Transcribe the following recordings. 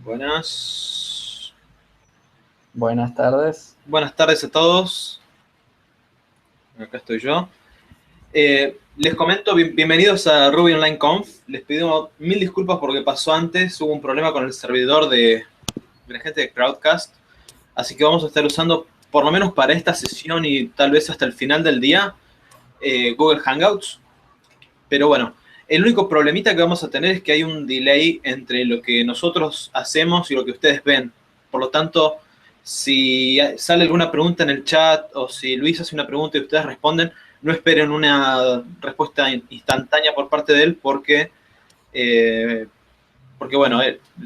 Buenas. Buenas tardes. Buenas tardes a todos. Acá estoy yo. Les comento, bienvenidos a Ruby Online Conf. Les pido mil disculpas porque pasó antes. Hubo un problema con el servidor de la gente de Crowdcast. Así que vamos a estar usando, por lo menos para esta sesión y tal vez hasta el final del día, Google Hangouts. Pero bueno, el único problemita que vamos a tener es que hay un delay entre lo que nosotros hacemos y lo que ustedes ven. Por lo tanto, si sale alguna pregunta en el chat o si Luis hace una pregunta y ustedes responden, no esperen una respuesta instantánea por parte de él eh, porque bueno,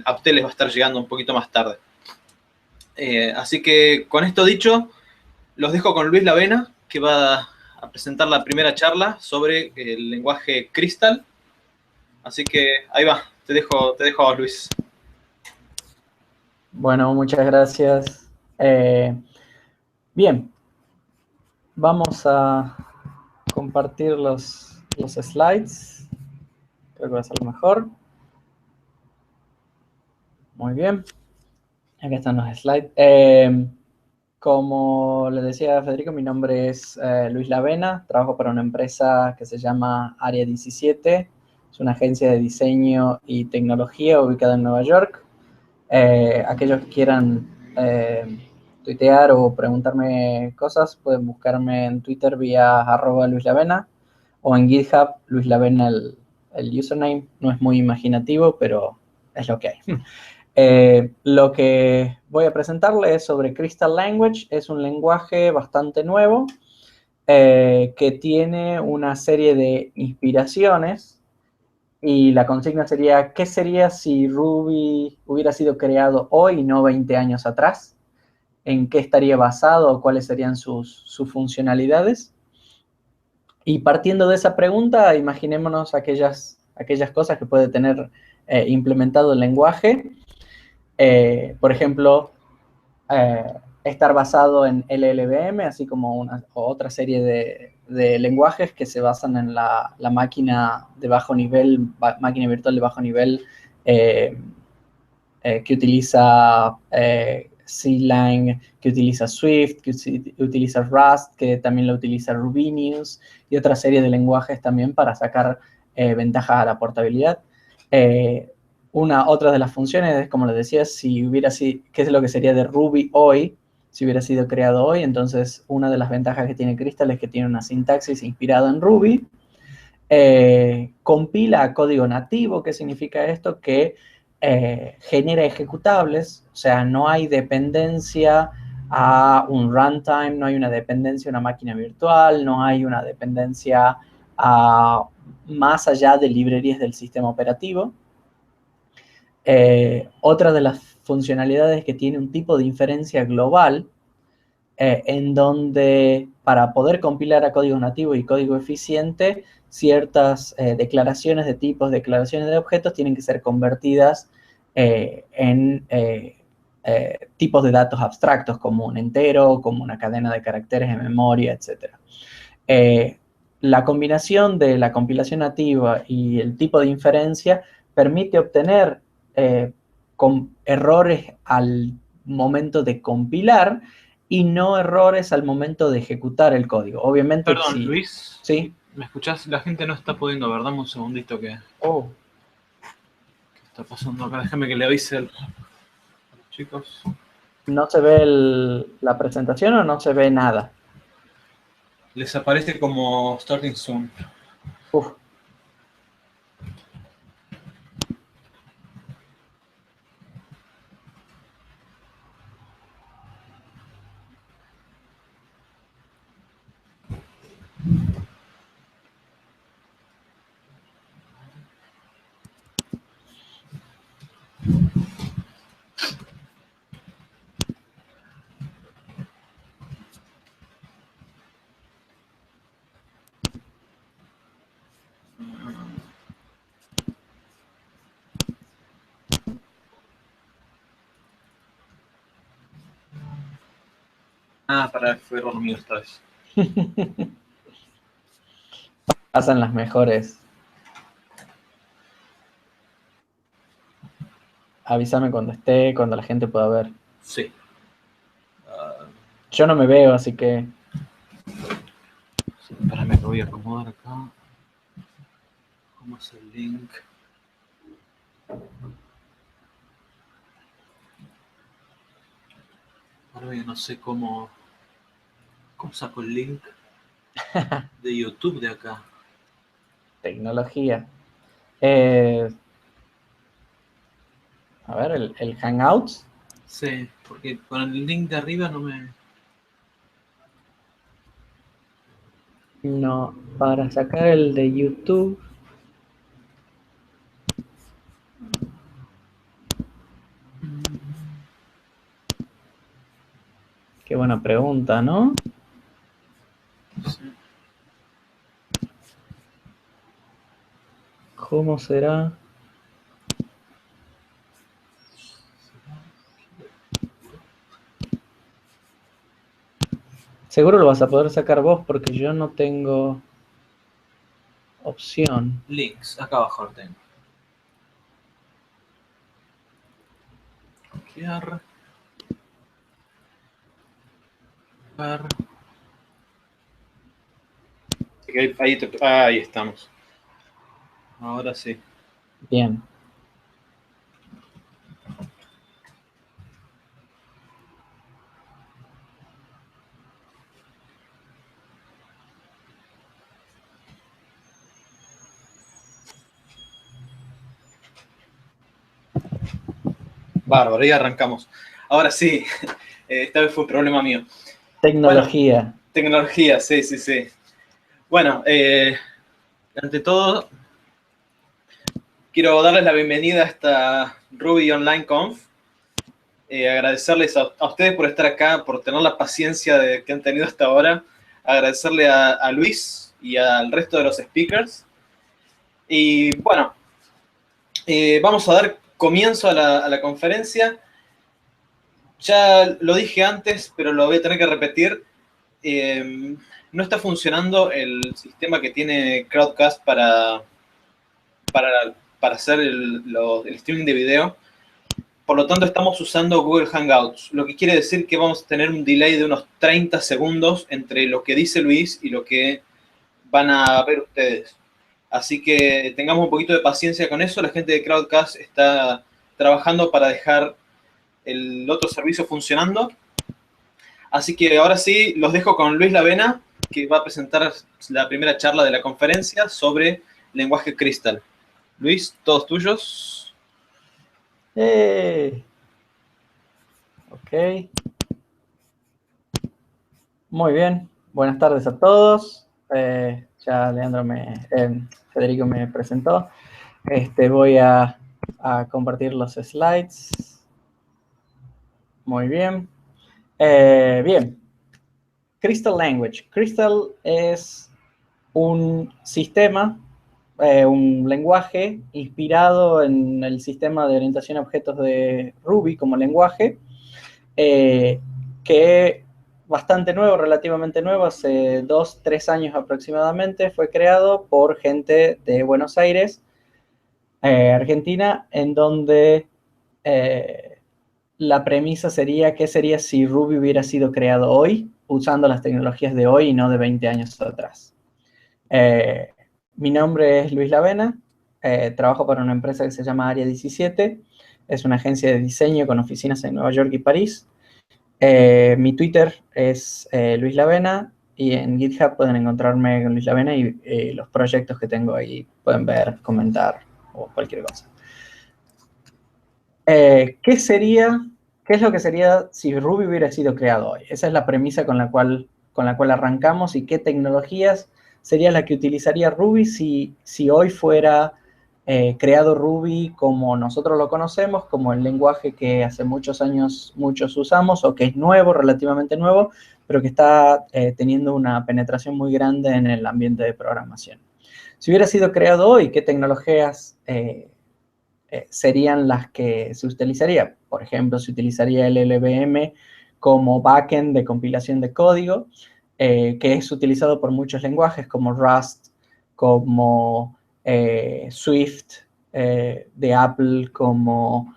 a ustedes les va a estar llegando un poquito más tarde. Así que con esto dicho, los dejo con Luis Lavena, que va a presentar la primera charla sobre el lenguaje Crystal. Así que ahí va, te dejo a vos, Luis. Bueno, muchas gracias. Bien, vamos a compartir los slides. Creo que va a ser lo mejor. Muy bien. Acá están los slides. Como les decía Federico, mi nombre es Luis Lavena. Trabajo para una empresa que se llama Área 17. Es una agencia de diseño y tecnología ubicada en Nueva York. Aquellos que quieran tuitear o preguntarme cosas, pueden buscarme en Twitter vía @LuisLavena o en GitHub, Luis Lavena el username. No es muy imaginativo, pero es lo que hay. Lo que voy a presentarles es sobre Crystal Language. Es un lenguaje bastante nuevo que tiene una serie de inspiraciones. Y la consigna sería, ¿qué sería si Ruby hubiera sido creado hoy y no 20 años atrás? ¿En qué estaría basado? ¿Cuáles serían sus funcionalidades? Y partiendo de esa pregunta, imaginémonos aquellas cosas que puede tener implementado el lenguaje. Por ejemplo, estar basado en LLVM, así como otra serie de lenguajes que se basan en la máquina de bajo nivel, máquina virtual de bajo nivel, que utiliza C-Lang, que utiliza Swift, que utiliza Rust, que también lo utiliza Rubinius, y otra serie de lenguajes también para sacar ventajas a la portabilidad. Otra de las funciones es, como les decía, si hubiera sido, ¿qué es lo que sería de Ruby hoy? Si hubiera sido creado hoy, entonces una de las ventajas que tiene Crystal es que tiene una sintaxis inspirada en Ruby. Compila código nativo. ¿Qué significa esto? Que genera ejecutables, o sea, no hay dependencia a un runtime, no hay una dependencia a una máquina virtual, no hay una dependencia más allá de librerías del sistema operativo. Otra de las funcionalidades que tiene un tipo de inferencia global, en donde para poder compilar a código nativo y código eficiente, ciertas declaraciones de tipos, declaraciones de objetos tienen que ser convertidas en tipos de datos abstractos, como un entero, como una cadena de caracteres en memoria, etc. La combinación de la compilación nativa y el tipo de inferencia permite obtener con errores al momento de compilar y no errores al momento de ejecutar el código. Obviamente, Perdón, sí. Luis, ¿Sí? ¿me escuchás? La gente no está pudiendo ver. Dame un segundito que Oh. está pasando acá. Déjame que le avise a los chicos. ¿No se ve la presentación o no se ve nada? Les aparece como Starting Soon. Uf. Fue error mío esta vez. Pasan las mejores. avísame cuando esté, cuando la gente pueda ver. Sí. Yo no me veo, así que... Espérame, lo voy a acomodar acá. ¿Cómo es el link? Ahora yo no sé cómo saco el link de YouTube de acá. Tecnología. A ver, el Hangouts. Sí, porque con el link de arriba no me... No, para sacar el de YouTube. Qué buena pregunta, ¿no? Sí. ¿Cómo será? Seguro lo vas a poder sacar vos porque yo no tengo opción. Links, acá abajo lo tengo. Copiar. Copiar. Ahí estamos. Ahora sí. Bien. Bárbaro, ahí arrancamos. Ahora sí, esta vez fue un problema mío. Bueno, Tecnología. tecnología, sí, sí, sí. Bueno, ante todo, quiero darles la bienvenida a esta Ruby Online Conf. Agradecerles a ustedes por estar acá, por tener la paciencia que han tenido hasta ahora. Agradecerle a Luis y al resto de los speakers. Y bueno, vamos a dar comienzo a la conferencia. Ya lo dije antes, pero lo voy a tener que repetir. No está funcionando el sistema que tiene Crowdcast para hacer el streaming de video. Por lo tanto, estamos usando Google Hangouts, lo que quiere decir que vamos a tener un delay de unos 30 segundos entre lo que dice Luis y lo que van a ver ustedes. Así que tengamos un poquito de paciencia con eso. La gente de Crowdcast está trabajando para dejar el otro servicio funcionando. Así que ahora sí, los dejo con Luis Lavena, que va a presentar la primera charla de la conferencia sobre lenguaje Crystal. Luis, todos tuyos. Ok. Muy bien. Buenas tardes a todos. Ya Federico me presentó. Voy a compartir los slides. Muy bien. Bien. Crystal Language. Crystal es un sistema, un lenguaje inspirado en el sistema de orientación a objetos de Ruby como lenguaje, que bastante nuevo, relativamente nuevo, hace 2-3 años aproximadamente, fue creado por gente de Buenos Aires, Argentina, en donde la premisa sería: ¿qué sería si Ruby hubiera sido creado hoy, usando las tecnologías de hoy y no de 20 años atrás? Mi nombre es Luis Lavena, trabajo para una empresa que se llama Área 17, es una agencia de diseño con oficinas en Nueva York y París. Mi Twitter es Luis Lavena, y en GitHub pueden encontrarme con Luis Lavena y los proyectos que tengo ahí pueden ver, comentar o cualquier cosa. ¿Qué es lo que sería si Ruby hubiera sido creado hoy? Esa es la premisa con la cual arrancamos, y qué tecnologías sería la que utilizaría Ruby si hoy fuera creado Ruby como nosotros lo conocemos, como el lenguaje que hace muchos años muchos usamos, o que es nuevo, relativamente nuevo, pero que está teniendo una penetración muy grande en el ambiente de programación. Si hubiera sido creado hoy, ¿qué tecnologías serían las que se utilizaría? Por ejemplo, se utilizaría el LLVM como backend de compilación de código, que es utilizado por muchos lenguajes como Rust, como Swift de Apple, como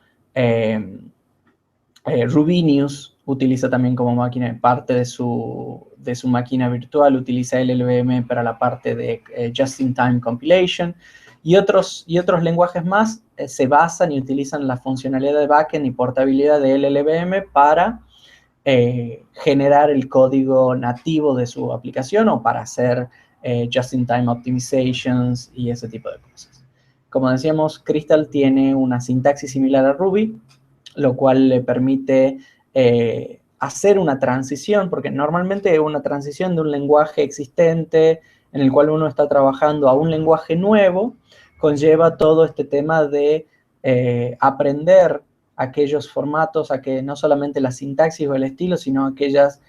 Rubinius utiliza también como máquina, parte de su máquina virtual, utiliza el LLVM para la parte de Just-in-Time Compilation, y otros lenguajes más se basan y utilizan la funcionalidad de backend y portabilidad de LLVM para generar el código nativo de su aplicación o para hacer just-in-time optimizations y ese tipo de cosas. Como decíamos, Crystal tiene una sintaxis similar a Ruby, lo cual le permite hacer una transición, porque normalmente una transición de un lenguaje existente en el cual uno está trabajando a un lenguaje nuevo conlleva todo este tema de aprender aquellos formatos, a que no solamente la sintaxis o el estilo, sino aquellas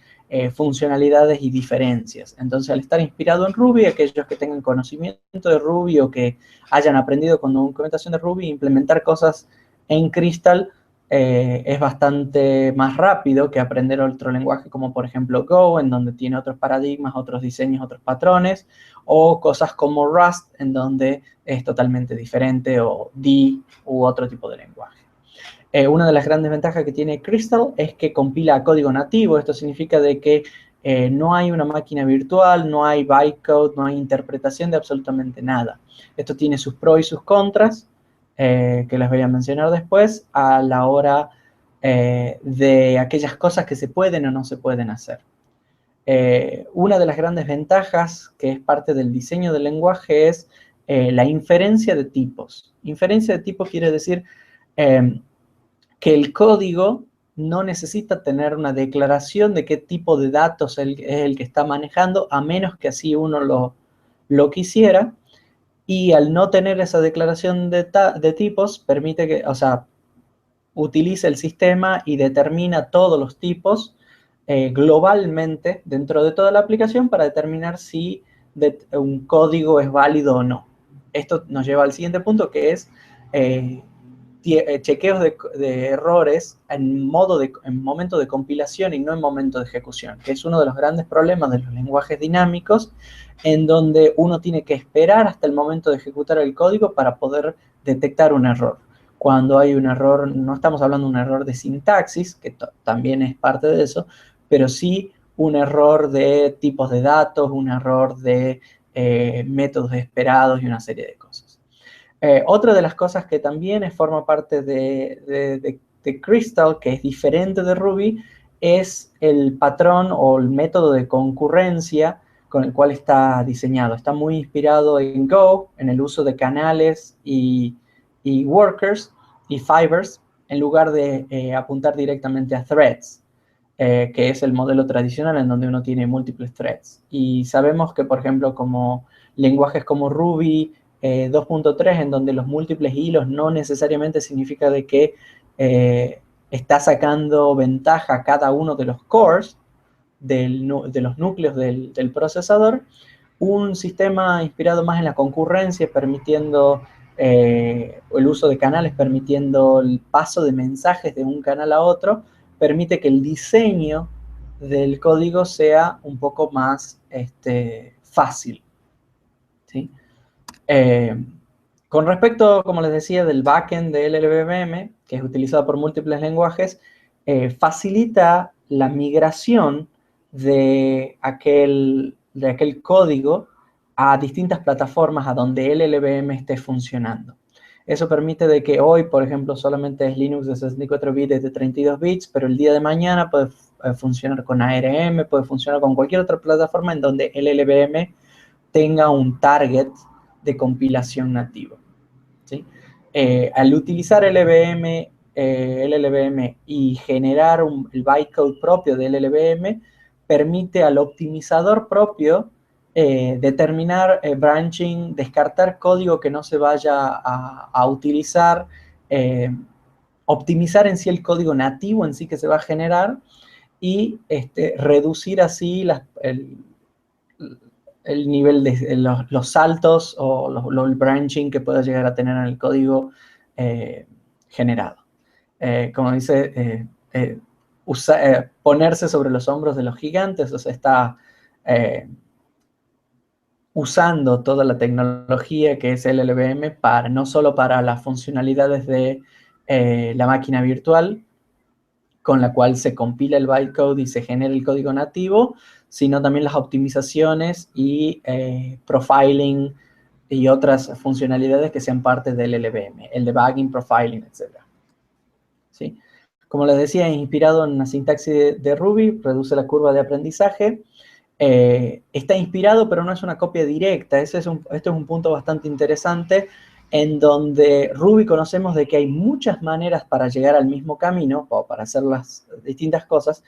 funcionalidades y diferencias. Entonces, al estar inspirado en Ruby, aquellos que tengan conocimiento de Ruby o que hayan aprendido con documentación de Ruby, implementar cosas en Crystal es bastante más rápido que aprender otro lenguaje como por ejemplo Go, en donde tiene otros paradigmas, otros diseños, otros patrones, o cosas como Rust, en donde es totalmente diferente, o D u otro tipo de lenguaje. Una de las grandes ventajas que tiene Crystal es que compila código nativo. Esto significa de que no hay una máquina virtual, no hay bytecode, no hay interpretación de absolutamente nada. Esto tiene sus pros y sus contras, que les voy a mencionar después, a la hora de aquellas cosas que se pueden o no se pueden hacer. Una de las grandes ventajas, que es parte del diseño del lenguaje, es la inferencia de tipos. Inferencia de tipos quiere decir que el código no necesita tener una declaración de qué tipo de datos es el que está manejando, a menos que así uno lo quisiera, y al no tener esa declaración de tipos, permite que, o sea, utiliza el sistema y determina todos los tipos globalmente dentro de toda la aplicación para determinar si un código es válido o no. Esto nos lleva al siguiente punto, que es chequeos de errores en momento de compilación y no en momento de ejecución, que es uno de los grandes problemas de los lenguajes dinámicos, en donde uno tiene que esperar hasta el momento de ejecutar el código para poder detectar un error. Cuando hay un error, no estamos hablando de un error de sintaxis, que también es parte de eso, pero sí un error de tipos de datos, un error de métodos esperados y una serie de cosas. Otra de las cosas que también forma parte de Crystal, que es diferente de Ruby, es el patrón o el método de concurrencia con el cual está diseñado. Está muy inspirado en Go, en el uso de canales y workers y fibers, en lugar de apuntar directamente a threads, que es el modelo tradicional en donde uno tiene múltiples threads. Y sabemos que, por ejemplo, como lenguajes como Ruby 2.3, en donde los múltiples hilos no necesariamente significa de que está sacando ventaja a cada uno de los cores de los núcleos del procesador, un sistema inspirado más en la concurrencia, permitiendo el uso de canales, permitiendo el paso de mensajes de un canal a otro, permite que el diseño del código sea un poco más fácil, ¿sí? Con respecto, como les decía, del backend de LLVM, que es utilizado por múltiples lenguajes, facilita la migración de aquel código a distintas plataformas a donde el LLVM esté funcionando. Eso permite de que hoy, por ejemplo, solamente es Linux de 64 bits, de 32 bits, pero el día de mañana puede funcionar con ARM, puede funcionar con cualquier otra plataforma en donde el LLVM tenga un target de compilación nativo, ¿sí? Al utilizar LLVM y generar el bytecode propio del LLVM, permite al optimizador propio determinar branching, descartar código que no se vaya a utilizar, optimizar en sí el código nativo en sí que se va a generar y reducir así el nivel de los saltos o el branching que pueda llegar a tener en el código generado. Como dice, ponerse sobre los hombros de los gigantes, o sea, está usando toda la tecnología que es el LLVM no solo para las funcionalidades de la máquina virtual con la cual se compila el bytecode y se genera el código nativo, sino también las optimizaciones y profiling y otras funcionalidades que sean parte del LLVM, el debugging, profiling, etc. ¿Sí? Como les decía, inspirado en una sintaxis de Ruby, reduce la curva de aprendizaje. Está inspirado, pero no es una copia directa. Este es un punto bastante interesante, en donde Ruby conocemos de que hay muchas maneras para llegar al mismo camino, o para hacer las distintas cosas,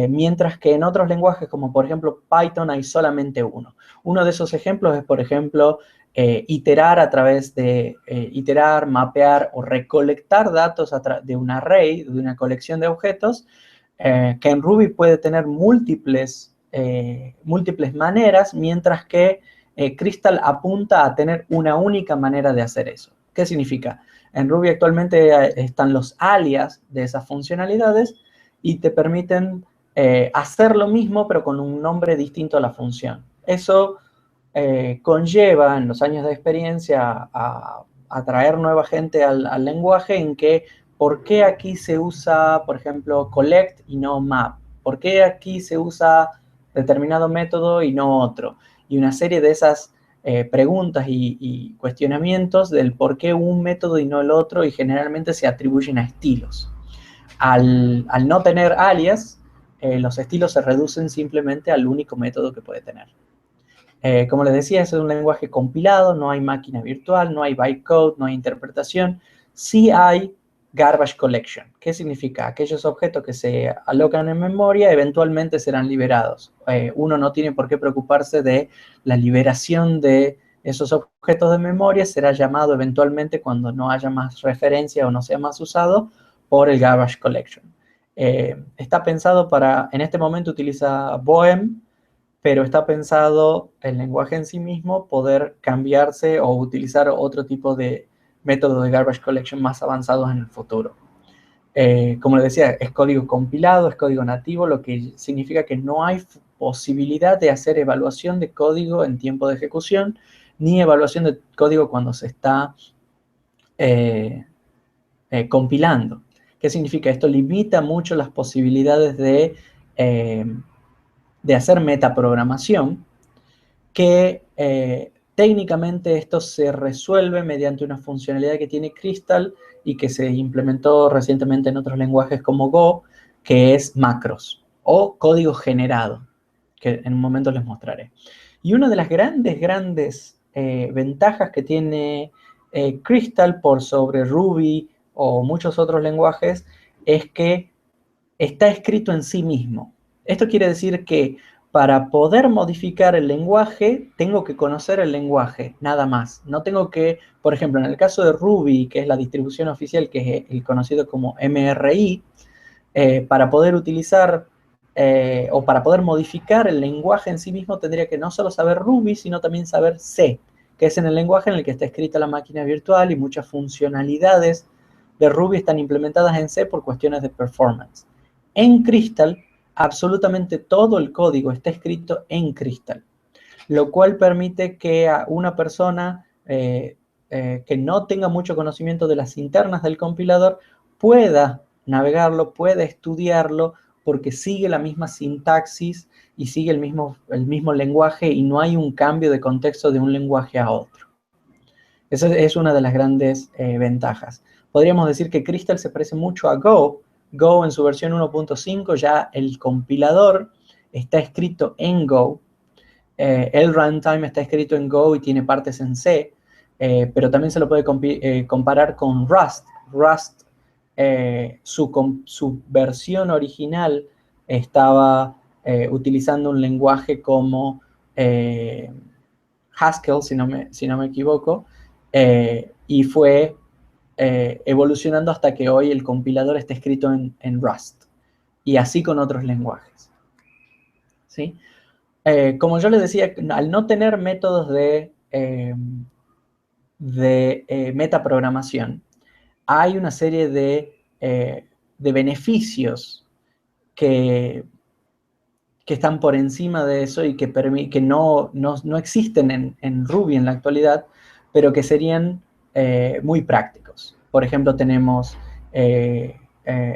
mientras que en otros lenguajes, como por ejemplo Python, hay solamente uno. Uno de esos ejemplos es, por ejemplo, iterar a través de iterar, mapear o recolectar datos de un array, de una colección de objetos, que en Ruby puede tener múltiples maneras, mientras que Crystal apunta a tener una única manera de hacer eso. ¿Qué significa? En Ruby actualmente están los alias de esas funcionalidades y te permiten hacer lo mismo, pero con un nombre distinto a la función. Eso conlleva en los años de experiencia a traer nueva gente al lenguaje, en que ¿por qué aquí se usa, por ejemplo, collect y no map? ¿Por qué aquí se usa determinado método y no otro? Y una serie de esas preguntas y cuestionamientos del por qué un método y no el otro, y generalmente se atribuyen a estilos. Al no tener alias, los estilos se reducen simplemente al único método que puede tener. Como les decía, es un lenguaje compilado, no hay máquina virtual, no hay bytecode, no hay interpretación. Sí hay garbage collection. ¿Qué significa? Aquellos objetos que se alocan en memoria eventualmente serán liberados. Uno no tiene por qué preocuparse de la liberación de esos objetos de memoria. Será llamado eventualmente cuando no haya más referencia o no sea más usado por el garbage collection. Está pensado para, en este momento utiliza Bohem, pero está pensado el lenguaje en sí mismo poder cambiarse o utilizar otro tipo de métodos de garbage collection más avanzados en el futuro. Como les decía, es código compilado, es código nativo, lo que significa que no hay posibilidad de hacer evaluación de código en tiempo de ejecución, ni evaluación de código cuando se está compilando. ¿Qué significa? Esto limita mucho las posibilidades de hacer metaprogramación, que técnicamente esto se resuelve mediante una funcionalidad que tiene Crystal y que se implementó recientemente en otros lenguajes como Go, que es macros o código generado, que en un momento les mostraré. Y una de las grandes ventajas que tiene Crystal por sobre Ruby o muchos otros lenguajes es que está escrito en sí mismo. Esto quiere decir que para poder modificar el lenguaje, tengo que conocer el lenguaje, nada más. No tengo que, por ejemplo, en el caso de Ruby, que es la distribución oficial, que es el conocido como MRI, para poder utilizar o para poder modificar el lenguaje en sí mismo, tendría que no solo saber Ruby, sino también saber C, que es en el lenguaje en el que está escrita la máquina virtual, y muchas funcionalidades de Ruby están implementadas en C por cuestiones de performance. En Crystal, absolutamente todo el código está escrito en Crystal, lo cual permite que a una persona que no tenga mucho conocimiento de las internas del compilador pueda navegarlo, pueda estudiarlo, porque sigue la misma sintaxis y sigue el mismo lenguaje, y no hay un cambio de contexto de un lenguaje a otro. Esa es una de las grandes ventajas. Podríamos decir que Crystal se parece mucho a Go. Go en su versión 1.5 ya el compilador está escrito en Go. El runtime está escrito en Go y tiene partes en C, pero también se lo puede comparar con Rust. Rust, su versión original estaba utilizando un lenguaje como Haskell, si no me equivoco, y fue evolucionando hasta que hoy el compilador está escrito en Rust, y así con otros lenguajes. ¿Sí? Como yo les decía, al no tener métodos de metaprogramación, hay una serie de beneficios que están por encima de eso y que no existen en Ruby en la actualidad, pero que serían muy prácticos. Por ejemplo, tenemos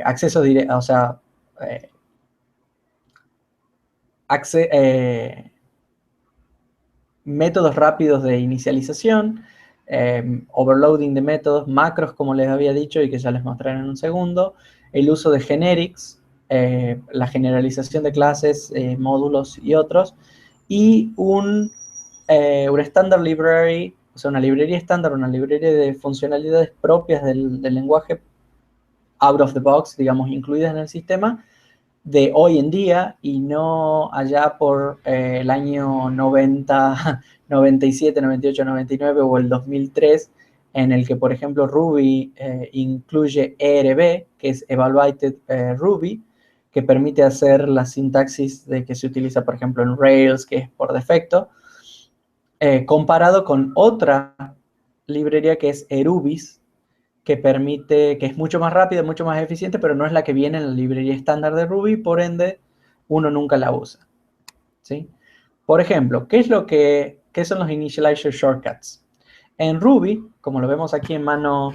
acceso directo, o sea, métodos rápidos de inicialización, overloading de métodos, macros, como les había dicho y que ya les mostraré en un segundo, el uso de generics, la generalización de clases, módulos y otros, y un standard library, o sea, una librería estándar, una librería de funcionalidades propias del lenguaje out of the box, digamos, incluidas en el sistema, de hoy en día y no allá por el año 90, 97, 98, 99 o el 2003, en el que, por ejemplo, Ruby incluye ERB, que es Evaluated Ruby, que permite hacer la sintaxis de que se utiliza, por ejemplo, en Rails, que es por defecto, comparado con otra librería que es Erubis, que permite, que es mucho más rápida, mucho más eficiente, pero no es la que viene en la librería estándar de Ruby, por ende, uno nunca la usa, ¿sí? Por ejemplo, ¿qué son los initializer shortcuts? En Ruby, como lo vemos aquí en mano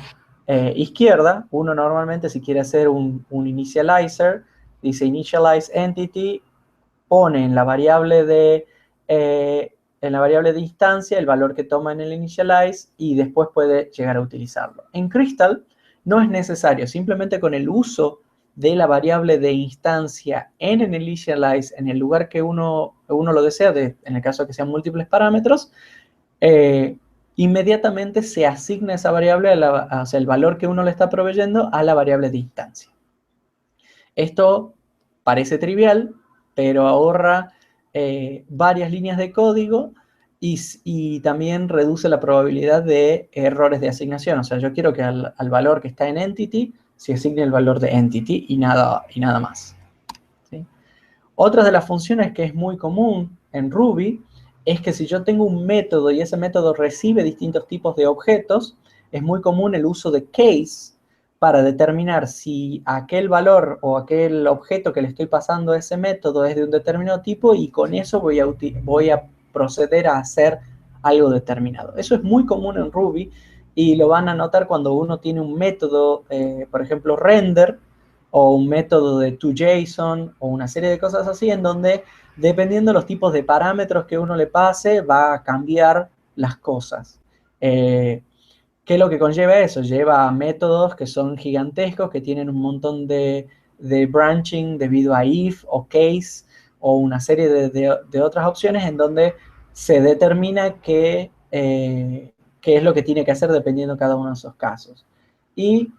izquierda, uno normalmente si quiere hacer un initializer, dice initialize entity, pone en la variable de instancia el valor que toma en el initialize y después puede llegar a utilizarlo. En Crystal no es necesario, simplemente con el uso de la variable de instancia en el initialize, en el lugar que uno lo desea, en el caso de que sean múltiples parámetros, inmediatamente se asigna esa variable, o sea, el valor que uno le está proveyendo a la variable de instancia. Esto parece trivial, pero ahorra varias líneas de código y también reduce la probabilidad de errores de asignación. O sea, yo quiero que al valor que está en entity se asigne el valor de entity y nada más, ¿sí? Otra de las funciones que es muy común en Ruby es que si yo tengo un método y ese método recibe distintos tipos de objetos, es muy común el uso de case para determinar si aquel valor o aquel objeto que le estoy pasando a ese método es de un determinado tipo y con eso voy a proceder a hacer algo determinado. Eso es muy común en Ruby y lo van a notar cuando uno tiene un método, por ejemplo, render, o un método de toJSON o una serie de cosas así en donde dependiendo de los tipos de parámetros que uno le pase va a cambiar las cosas. ¿Qué es lo que conlleva eso? Lleva métodos que son gigantescos, que tienen un montón de branching debido a if o case o una serie de otras opciones en donde se determina qué es lo que tiene que hacer dependiendo de cada uno de esos casos. Y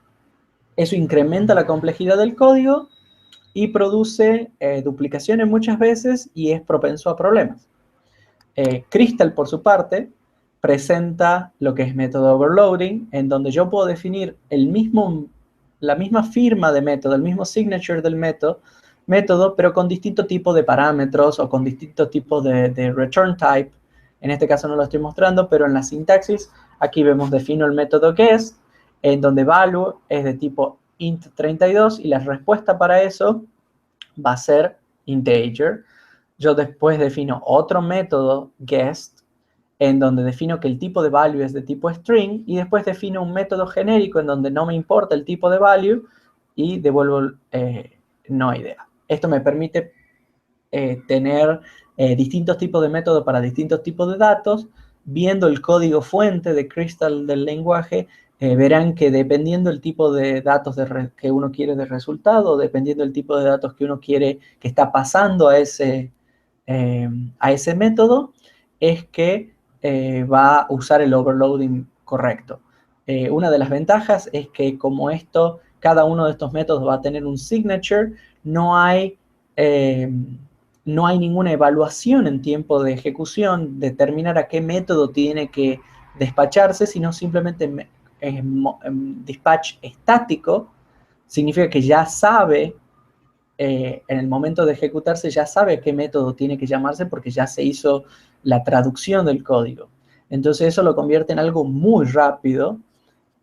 eso incrementa la complejidad del código y produce duplicaciones muchas veces y es propenso a problemas. Crystal, por su parte, presenta lo que es método overloading, en donde yo puedo definir la misma firma de método, el mismo signature del método, pero con distinto tipo de parámetros o con distintos tipos de return type. En este caso no lo estoy mostrando, pero en la sintaxis, aquí vemos defino el método guest, en donde value es de tipo int32 y la respuesta para eso va a ser integer. Yo después defino otro método guest en donde defino que el tipo de value es de tipo string y después defino un método genérico en donde no me importa el tipo de value y devuelvo no idea. Esto me permite tener distintos tipos de métodos para distintos tipos de datos. Viendo el código fuente de Crystal del lenguaje, verán que dependiendo del tipo de datos que uno quiere de resultado, dependiendo del tipo de datos que uno quiere que está pasando a ese método, es que va a usar el overloading correcto. Una de las ventajas es que como cada uno de estos métodos va a tener un signature, no hay ninguna evaluación en tiempo de ejecución, determinar a qué método tiene que despacharse, sino simplemente dispatch estático, significa que ya sabe, en el momento de ejecutarse, ya sabe a qué método tiene que llamarse porque ya se hizo la traducción del código. Entonces eso lo convierte en algo muy rápido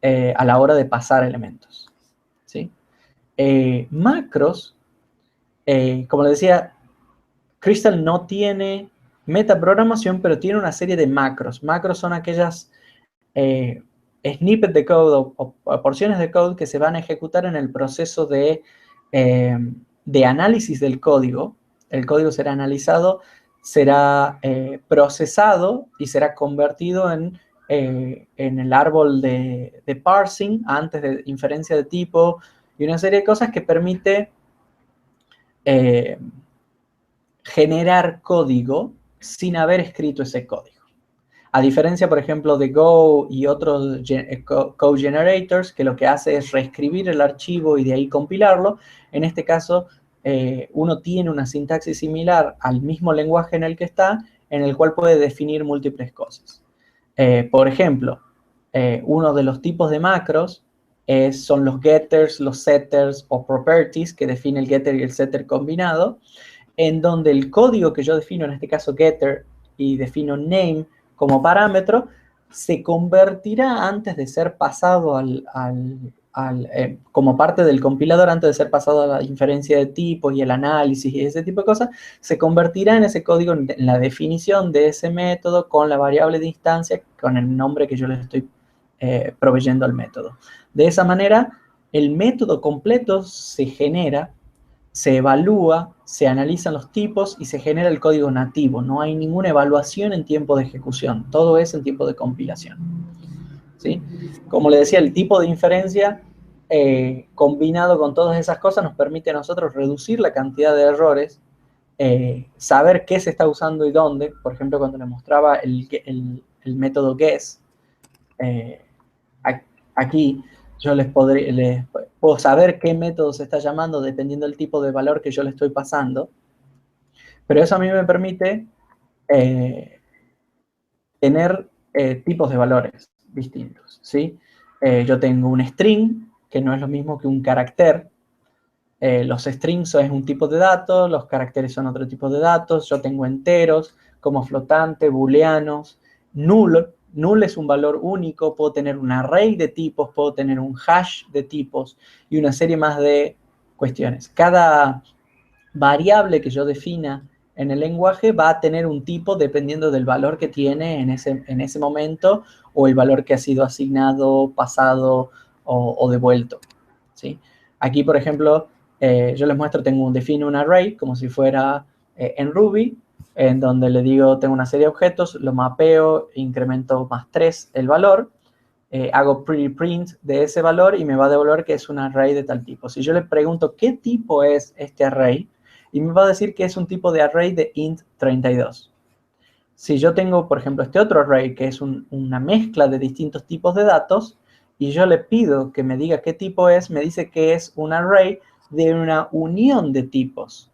a la hora de pasar elementos, ¿sí? Macros, como les decía, Crystal no tiene metaprogramación, pero tiene una serie de macros. Macros son aquellas snippets de code o porciones de code que se van a ejecutar en el proceso de análisis del código. El código será analizado, será procesado y será convertido en el árbol de parsing antes de inferencia de tipo y una serie de cosas que permite generar código sin haber escrito ese código. A diferencia, por ejemplo, de Go y otros code generators, que lo que hace es reescribir el archivo y de ahí compilarlo, en este caso uno tiene una sintaxis similar al mismo lenguaje en el que está, en el cual puede definir múltiples cosas. Por ejemplo, uno de los tipos de macros son los getters, los setters o properties, que define el getter y el setter combinado, en donde el código que yo defino, en este caso getter, y defino name como parámetro, se convertirá antes de ser pasado como parte del compilador, antes de ser pasado a la inferencia de tipos y el análisis y ese tipo de cosas, se convertirá en ese código, en la definición de ese método con la variable de instancia, con el nombre que yo le estoy proveyendo al método. De esa manera, el método completo se genera, se evalúa, se analizan los tipos y se genera el código nativo. No hay ninguna evaluación en tiempo de ejecución. Todo es en tiempo de compilación. ¿Sí? Como le decía, el tipo de inferencia combinado con todas esas cosas nos permite a nosotros reducir la cantidad de errores, saber qué se está usando y dónde. Por ejemplo, cuando le mostraba el método guess, aquí yo puedo saber qué método se está llamando dependiendo del tipo de valor que yo le estoy pasando, pero eso a mí me permite tener tipos de valores distintos, ¿sí? Yo tengo un string, que no es lo mismo que un carácter. Los strings es un tipo de datos, los caracteres son otro tipo de datos. Yo tengo enteros como flotante, booleanos, null. Null es un valor único, puedo tener un array de tipos, puedo tener un hash de tipos y una serie más de cuestiones. Cada variable que yo defina en el lenguaje va a tener un tipo dependiendo del valor que tiene en ese momento o el valor que ha sido asignado, pasado o devuelto, ¿sí? Aquí, por ejemplo, yo les muestro, defino un array como si fuera en Ruby, en donde le digo, tengo una serie de objetos, lo mapeo, incremento más 3 el valor, hago preprint de ese valor y me va a devolver que es un array de tal tipo. Si yo le pregunto qué tipo es este array, y me va a decir que es un tipo de array de int 32. Si yo tengo, por ejemplo, este otro array, que es una mezcla de distintos tipos de datos, y yo le pido que me diga qué tipo es, me dice que es un array de una unión de tipos.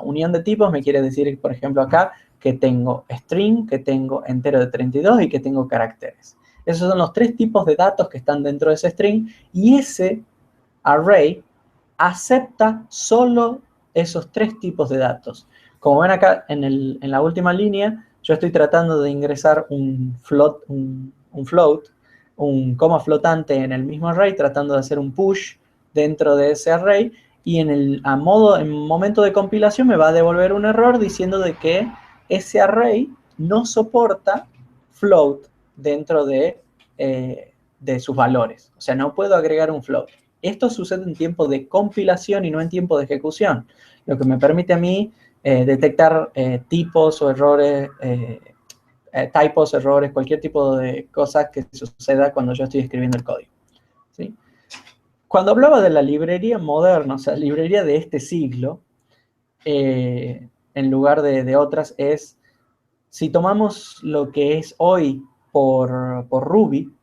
Unión de tipos me quiere decir, por ejemplo, acá, que tengo string, que tengo entero de 32 y que tengo caracteres. Esos son los tres tipos de datos que están dentro de ese string, y ese array acepta solo esos tres tipos de datos. Como ven acá en la última línea, yo estoy tratando de ingresar un float, un coma flotante en el mismo array, tratando de hacer un push dentro de ese array, y en momento de compilación me va a devolver un error diciendo de que ese array no soporta float dentro de sus valores. O sea, no puedo agregar un float. Esto sucede en tiempo de compilación y no en tiempo de ejecución, lo que me permite a mí detectar tipos o errores, typos, errores, cualquier tipo de cosa que suceda cuando yo estoy escribiendo el código, ¿sí? Cuando hablaba de la librería moderna, o sea, librería de este siglo, en lugar de otras, es, si tomamos lo que es hoy por Ruby,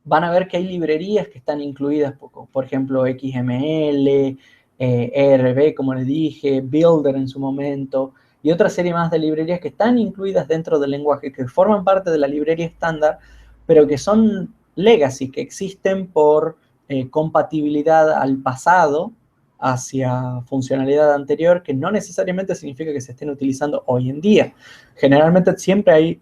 van a ver que hay librerías que están incluidas, por ejemplo, XML, ERB, como les dije, Builder en su momento, y otra serie más de librerías que están incluidas dentro del lenguaje, que forman parte de la librería estándar, pero que son legacy, que existen por compatibilidad al pasado hacia funcionalidad anterior, que no necesariamente significa que se estén utilizando hoy en día. Generalmente siempre hay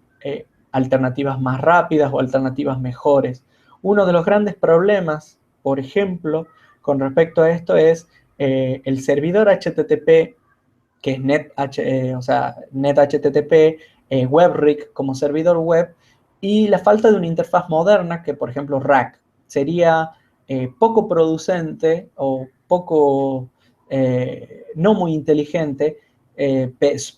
alternativas más rápidas o alternativas mejores. Uno de los grandes problemas, por ejemplo, con respecto a esto es el servidor HTTP, que es NetHTTP, WebRig como servidor web, y la falta de una interfaz moderna que, por ejemplo, Rack sería poco producente o poco, no muy inteligente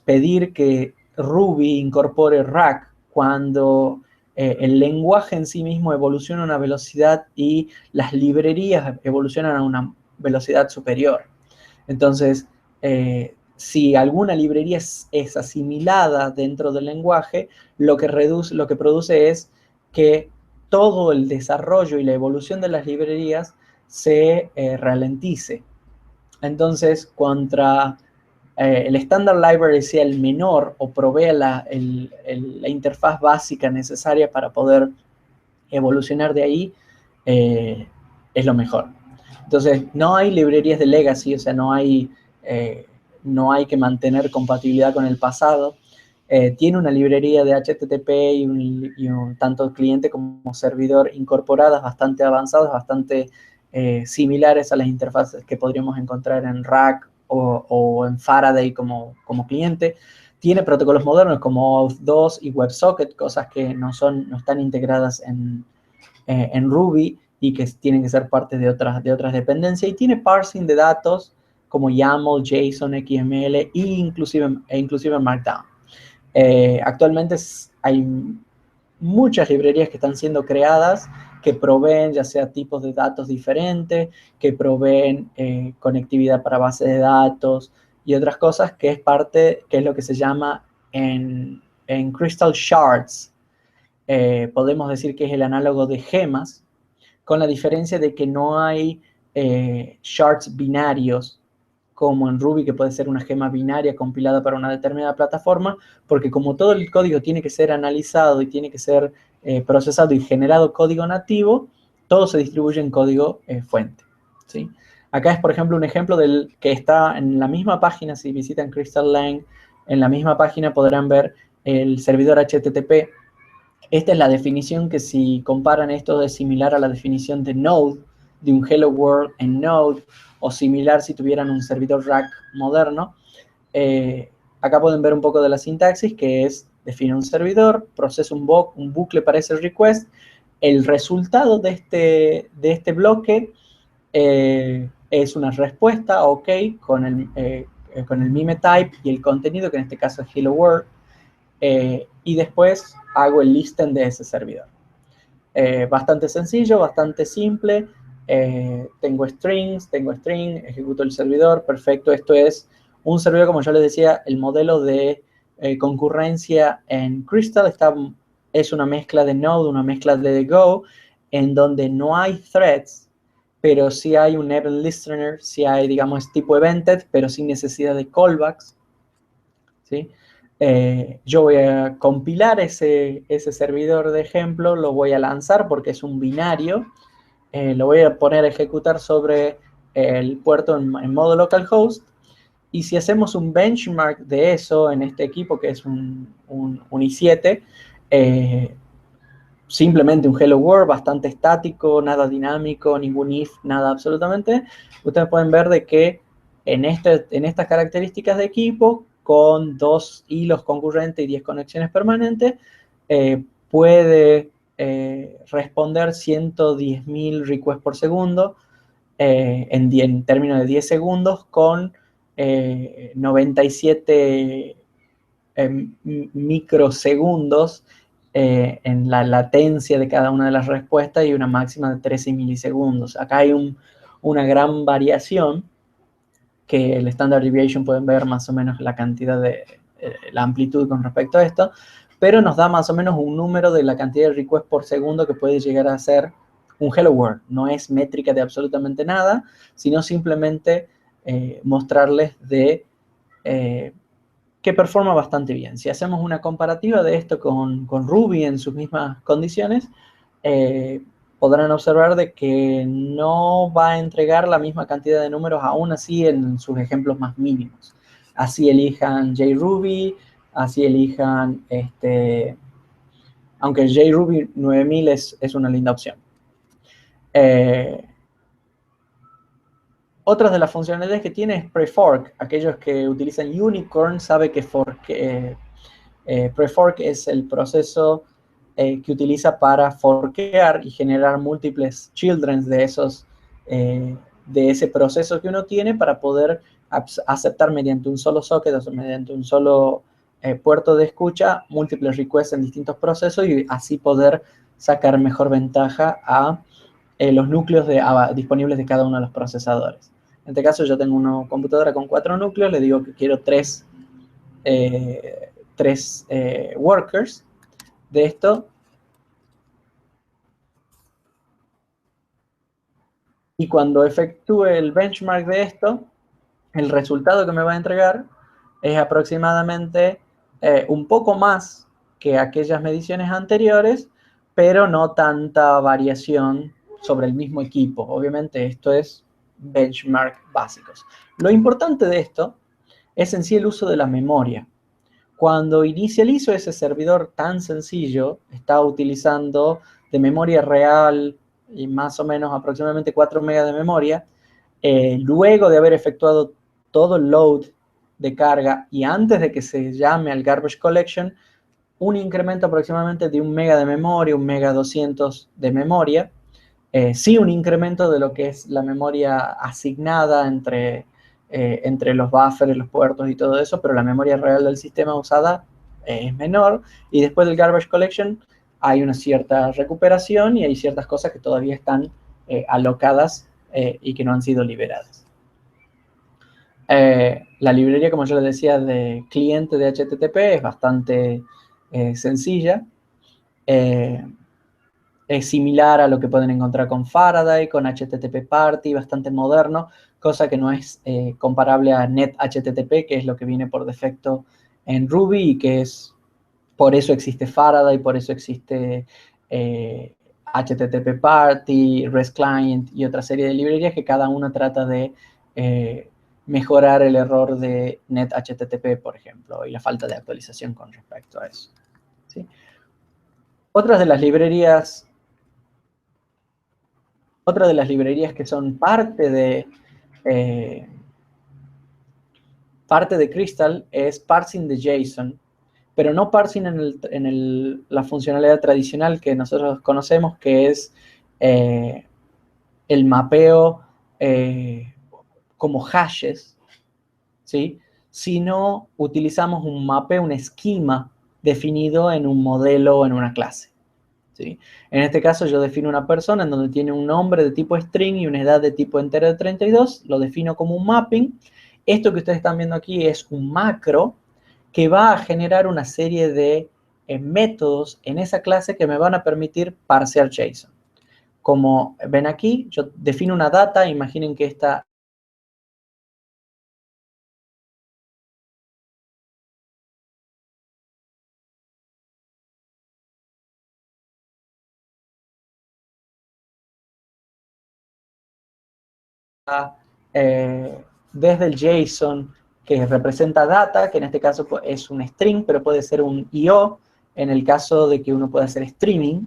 pedir que Ruby incorpore Rack cuando el lenguaje en sí mismo evoluciona a una velocidad y las librerías evolucionan a una velocidad superior. Entonces, si alguna librería es asimilada dentro del lenguaje, lo que produce es que todo el desarrollo y la evolución de las librerías se ralentice. Entonces, contra el Standard Library sea el menor o provea la interfaz básica necesaria para poder evolucionar de ahí, es lo mejor. Entonces, no hay librerías de legacy, o sea, no hay que mantener compatibilidad con el pasado. Tiene una librería de HTTP y tanto cliente como servidor incorporadas, bastante avanzadas, bastante similares a las interfaces que podríamos encontrar en Rack o en Faraday como cliente. Tiene protocolos modernos como Auth 2 y WebSocket, cosas que no están integradas en Ruby y que tienen que ser parte de otras dependencias. Y tiene parsing de datos como YAML, JSON, XML e inclusive Markdown. Actualmente hay muchas librerías que están siendo creadas que proveen ya sea tipos de datos diferentes, que proveen conectividad para bases de datos y otras cosas, que es lo que se llama en Crystal Shards. Podemos decir que es el análogo de gemas, con la diferencia de que no hay shards binarios como en Ruby, que puede ser una gema binaria compilada para una determinada plataforma, porque como todo el código tiene que ser analizado y tiene que ser procesado y generado código nativo, todo se distribuye en código fuente, ¿sí? Acá es, por ejemplo, un ejemplo del que está en la misma página. Si visitan Crystal Lang, en la misma página podrán ver el servidor HTTP. Esta es la definición que, si comparan esto, es similar a la definición de Node, de un Hello World en Node, o similar si tuvieran un servidor Rack moderno. Acá pueden ver un poco de la sintaxis, que es: define un servidor, procesa un bucle para ese request, el resultado de este bloque es una respuesta OK con el mime type y el contenido, que en este caso es Hello World, y después hago el listen de ese servidor. Bastante sencillo, bastante simple. Tengo string, ejecuto el servidor, perfecto. Esto es un servidor, como yo les decía, el modelo de concurrencia en Crystal es una mezcla de Node, una mezcla de Go, en donde no hay threads, pero sí hay un event listener, sí hay, digamos, tipo evented, pero sin necesidad de callbacks, ¿sí? Yo voy a compilar ese servidor de ejemplo, lo voy a lanzar porque es un binario, lo voy a poner a ejecutar sobre el puerto en modo localhost, y si hacemos un benchmark de eso en este equipo, que es un i7, simplemente un hello world bastante estático, nada dinámico, ningún if, nada absolutamente, ustedes pueden ver de que en estas características de equipo, con 2 hilos concurrentes y 10 conexiones permanentes, puede responder 110.000 requests por segundo en términos de 10 segundos, con 97 microsegundos en la latencia de cada una de las respuestas y una máxima de 13 milisegundos. Acá hay una gran variación, que el Standard Deviation pueden ver más o menos la cantidad la amplitud con respecto a esto, pero nos da más o menos un número de la cantidad de requests por segundo que puede llegar a ser un Hello World. No es métrica de absolutamente nada, sino simplemente mostrarles que performa bastante bien. Si hacemos una comparativa de esto con Ruby en sus mismas condiciones, podrán observar de que no va a entregar la misma cantidad de números, aún así, en sus ejemplos más mínimos. Así elijan JRuby, así elijan, aunque JRuby 9000 es una linda opción. Otras de las funcionalidades que tiene es prefork. Aquellos que utilizan Unicorn saben que prefork es el proceso que utiliza para forkear y generar múltiples children de ese proceso que uno tiene para poder aceptar mediante un solo socket o mediante un solo puerto de escucha múltiples requests en distintos procesos y así poder sacar mejor ventaja a los núcleos disponibles de cada uno de los procesadores. En este caso yo tengo una computadora con 4 núcleos, le digo que quiero 3 workers de esto. Y cuando efectúe el benchmark de esto, el resultado que me va a entregar es aproximadamente un poco más que aquellas mediciones anteriores, pero no tanta variación sobre el mismo equipo. Obviamente esto es benchmark básicos. Lo importante de esto es en sí el uso de la memoria. Cuando inicializo ese servidor tan sencillo, está utilizando de memoria real y más o menos aproximadamente 4 megas de memoria, luego de haber efectuado todo el load de carga y antes de que se llame al garbage collection, un incremento aproximadamente de 1 mega de memoria, 1 mega 200 de memoria, sí un incremento de lo que es la memoria asignada entre los buffers, los puertos y todo eso, pero la memoria real del sistema usada es menor, y después del garbage collection hay una cierta recuperación y hay ciertas cosas que todavía están alocadas y que no han sido liberadas. La librería, como yo les decía, de cliente de HTTP es bastante sencilla. Es similar a lo que pueden encontrar con Faraday, con HTTP Party, bastante moderno, cosa que no es comparable a NetHTTP, que es lo que viene por defecto en Ruby y que es, por eso existe Faraday, por eso existe HTTP Party, REST Client y otra serie de librerías que cada una trata de mejorar el error de NetHTTP, por ejemplo, y la falta de actualización con respecto a eso. ¿Sí? Otras de las librerías que son parte de Crystal es parsing de JSON, pero no parsing en la funcionalidad tradicional que nosotros conocemos, que es el mapeo como hashes, ¿sí? Sino utilizamos un mapeo, un esquema definido en un modelo o en una clase. ¿Sí? En este caso yo defino una persona en donde tiene un nombre de tipo string y una edad de tipo entero de 32, lo defino como un mapping. Esto que ustedes están viendo aquí es un macro que va a generar una serie de métodos en esa clase que me van a permitir parsear JSON. Como ven aquí, yo defino una data, imaginen que esta desde el JSON que representa data, que en este caso es un string, pero puede ser un IO, en el caso de que uno pueda hacer streaming.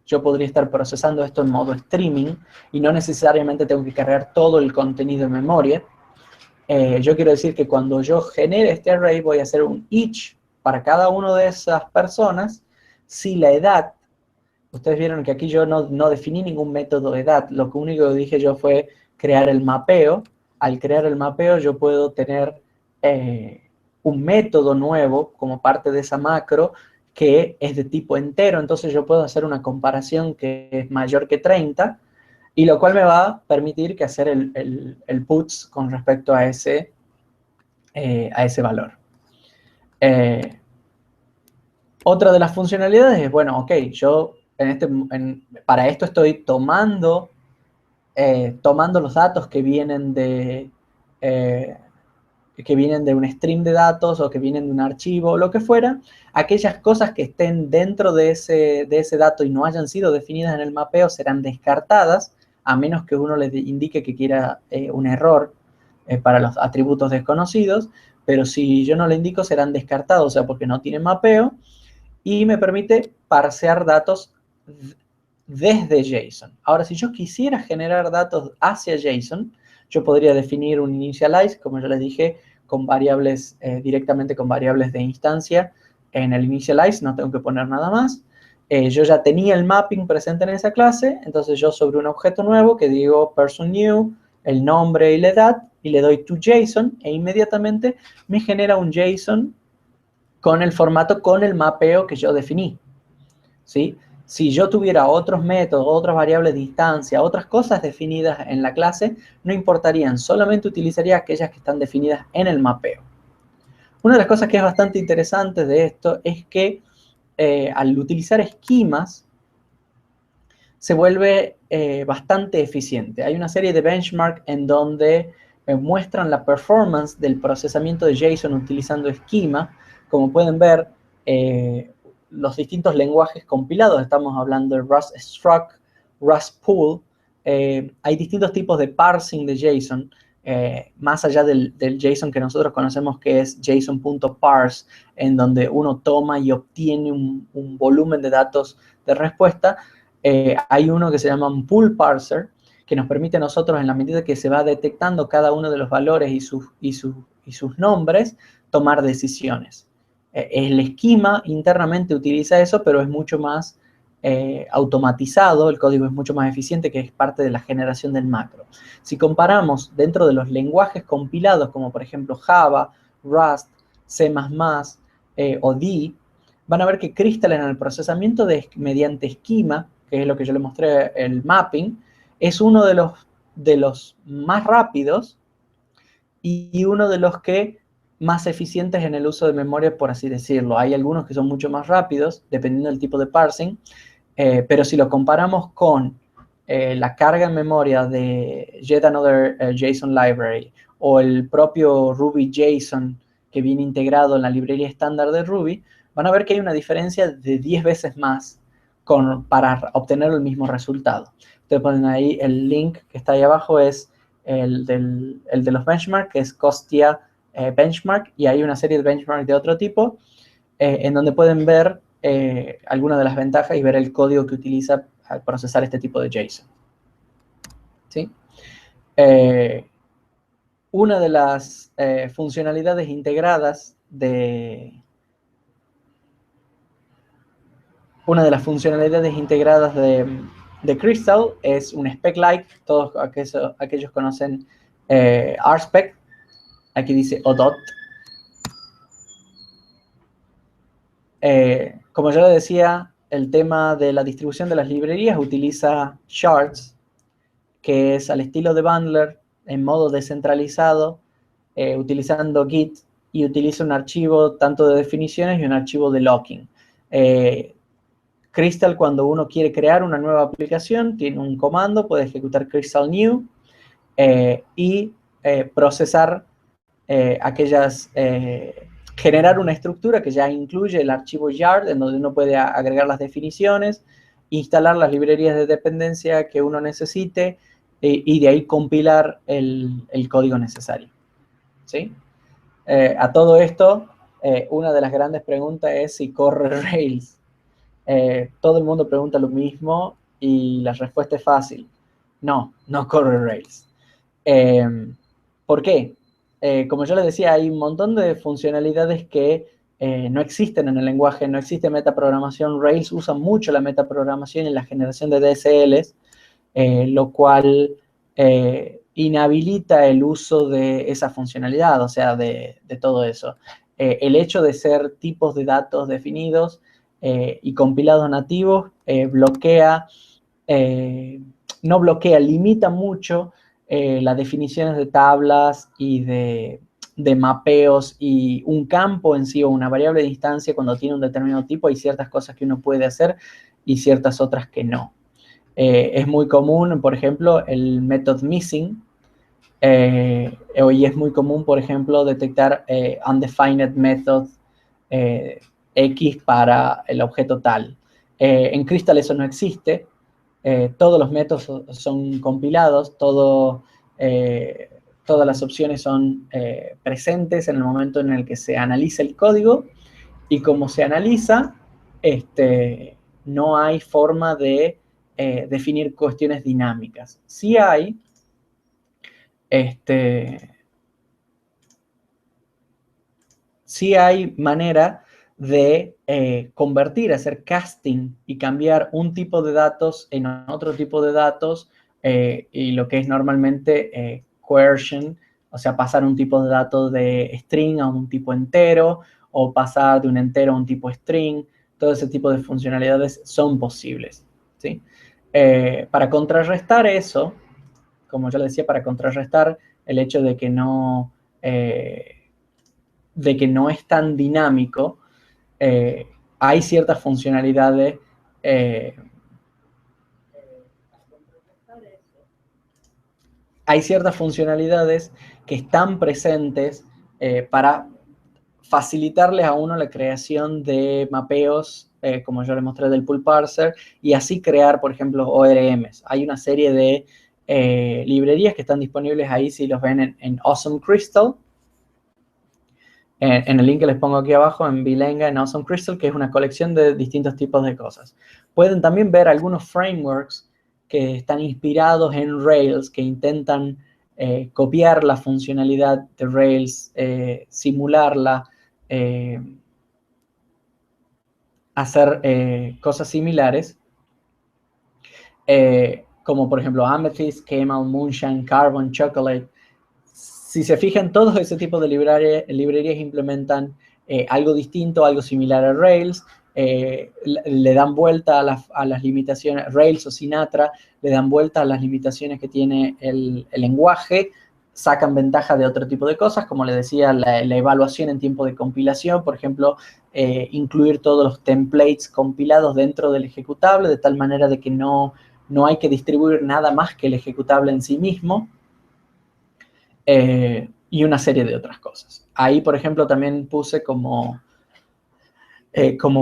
Yo podría estar procesando esto en modo streaming y no necesariamente tengo que cargar todo el contenido en memoria. Yo quiero decir que cuando yo genere este array voy a hacer un each para cada una de esas personas si la edad. Ustedes vieron que aquí yo no definí ningún método de edad. Lo único que dije yo fue crear el mapeo. Al crear el mapeo yo puedo tener un método nuevo como parte de esa macro que es de tipo entero. Entonces yo puedo hacer una comparación que es mayor que 30 y lo cual me va a permitir que hacer el puts con respecto a ese valor. Otra de las funcionalidades es, bueno, ok, yo para esto estoy tomando los datos que vienen de un stream de datos o que vienen de un archivo o lo que fuera. Aquellas cosas que estén dentro de ese dato y no hayan sido definidas en el mapeo serán descartadas, a menos que uno les indique que quiera un error para los atributos desconocidos, pero si yo no le indico serán descartados, o sea, porque no tienen mapeo, y me permite parsear datos desde JSON. Ahora, si yo quisiera generar datos hacia JSON, yo podría definir un initialize, como yo les dije, con variables, directamente con variables de instancia. En el initialize no tengo que poner nada más. yo ya tenía el mapping presente en esa clase, entonces yo sobre un objeto nuevo que digo person new, el nombre y la edad, y le doy to JSON, e inmediatamente me genera un JSON con el formato, con el mapeo que yo definí, ¿sí? Si yo tuviera otros métodos, otras variables de instancia, otras cosas definidas en la clase, no importarían, solamente utilizaría aquellas que están definidas en el mapeo. Una de las cosas que es bastante interesante de esto es que al utilizar esquemas, se vuelve bastante eficiente. Hay una serie de benchmarks en donde muestran la performance del procesamiento de JSON utilizando esquema. Como pueden ver, los distintos lenguajes compilados, estamos hablando de Rust Struct, Rust Pool, hay distintos tipos de parsing de JSON, más allá del JSON que nosotros conocemos que es JSON.parse, en donde uno toma y obtiene un volumen de datos de respuesta. Hay uno que se llama un pool parser, que nos permite a nosotros, en la medida que se va detectando cada uno de los valores y sus nombres, tomar decisiones. El esquema internamente utiliza eso, pero es mucho más automatizado, el código es mucho más eficiente, que es parte de la generación del macro. Si comparamos dentro de los lenguajes compilados, como por ejemplo Java, Rust, C++, o D, van a ver que Crystal en el procesamiento mediante esquema, que es lo que yo le mostré, el mapping, es uno de los más rápidos y uno de los que más eficientes en el uso de memoria, por así decirlo. Hay algunos que son mucho más rápidos, dependiendo del tipo de parsing, pero si lo comparamos con la carga en memoria de Yet Another JSON Library o el propio Ruby JSON que viene integrado en la librería estándar de Ruby, van a ver que hay una diferencia de 10 veces más para obtener el mismo resultado. Ustedes ponen ahí el link que está ahí abajo, es el de los benchmarks, que es Costia Benchmark, y hay una serie de benchmarks de otro tipo, en donde pueden ver algunas de las ventajas y ver el código que utiliza al procesar este tipo de JSON. ¿Sí? Una de las funcionalidades integradas de Crystal es un spec-like. Todos aquellos conocen RSpec. Aquí dice ODOT. Como ya le decía, el tema de la distribución de las librerías utiliza shards, que es al estilo de Bundler, en modo descentralizado, utilizando Git, y utiliza un archivo tanto de definiciones y un archivo de locking. Crystal, cuando uno quiere crear una nueva aplicación, tiene un comando, puede ejecutar Crystal New y procesar generar una estructura que ya incluye el archivo yard, en donde uno puede agregar las definiciones, instalar las librerías de dependencia que uno necesite y de ahí compilar el código necesario. ¿Sí? A todo esto, una de las grandes preguntas es si corre Rails. Todo el mundo pregunta lo mismo y la respuesta es fácil. No, no corre Rails. ¿Por qué? Como yo les decía, hay un montón de funcionalidades que no existen en el lenguaje, no existe metaprogramación. Rails usa mucho la metaprogramación y la generación de DSLs, lo cual inhabilita el uso de esa funcionalidad, o sea, de todo eso. El hecho de ser tipos de datos definidos y compilados nativos no bloquea, limita mucho las definiciones de tablas y de mapeos, y un campo en sí o una variable de instancia cuando tiene un determinado tipo. Hay ciertas cosas que uno puede hacer y ciertas otras que no. Es muy común, por ejemplo, el method missing, y es muy común, por ejemplo, detectar undefined method X para el objeto tal. En Crystal eso no existe. Todos los métodos son compilados, todas las opciones son presentes en el momento en el que se analiza el código, y como se analiza, no hay forma de definir cuestiones dinámicas. Sí hay manera de convertir, hacer casting y cambiar un tipo de datos en otro tipo de datos, y lo que es normalmente coercion, o sea, pasar un tipo de datos de string a un tipo entero, o pasar de un entero a un tipo string. Todo ese tipo de funcionalidades son posibles, ¿sí? Para contrarrestar eso, como yo le decía, para contrarrestar el hecho de que no es tan dinámico, hay ciertas funcionalidades que están presentes para facilitarles a uno la creación de mapeos, como yo les mostré del pool parser, y así crear, por ejemplo, ORMs. Hay una serie de librerías que están disponibles ahí, si los ven en Awesome Crystal, en el link que les pongo aquí abajo, en Bilenga, en Awesome Crystal, que es una colección de distintos tipos de cosas. Pueden también ver algunos frameworks que están inspirados en Rails, que intentan copiar la funcionalidad de Rails, simularla, hacer cosas similares, como por ejemplo Amethyst, Camel, Moonshine, Carbon, Chocolate. Si se fijan, todos ese tipo de librerías implementan algo distinto, algo similar a Rails, le dan vuelta a las limitaciones, Rails o Sinatra, le dan vuelta a las limitaciones que tiene el lenguaje, sacan ventaja de otro tipo de cosas, como les decía, la evaluación en tiempo de compilación, por ejemplo, incluir todos los templates compilados dentro del ejecutable, de tal manera de que no hay que distribuir nada más que el ejecutable en sí mismo. Y una serie de otras cosas. Ahí, por ejemplo, también puse como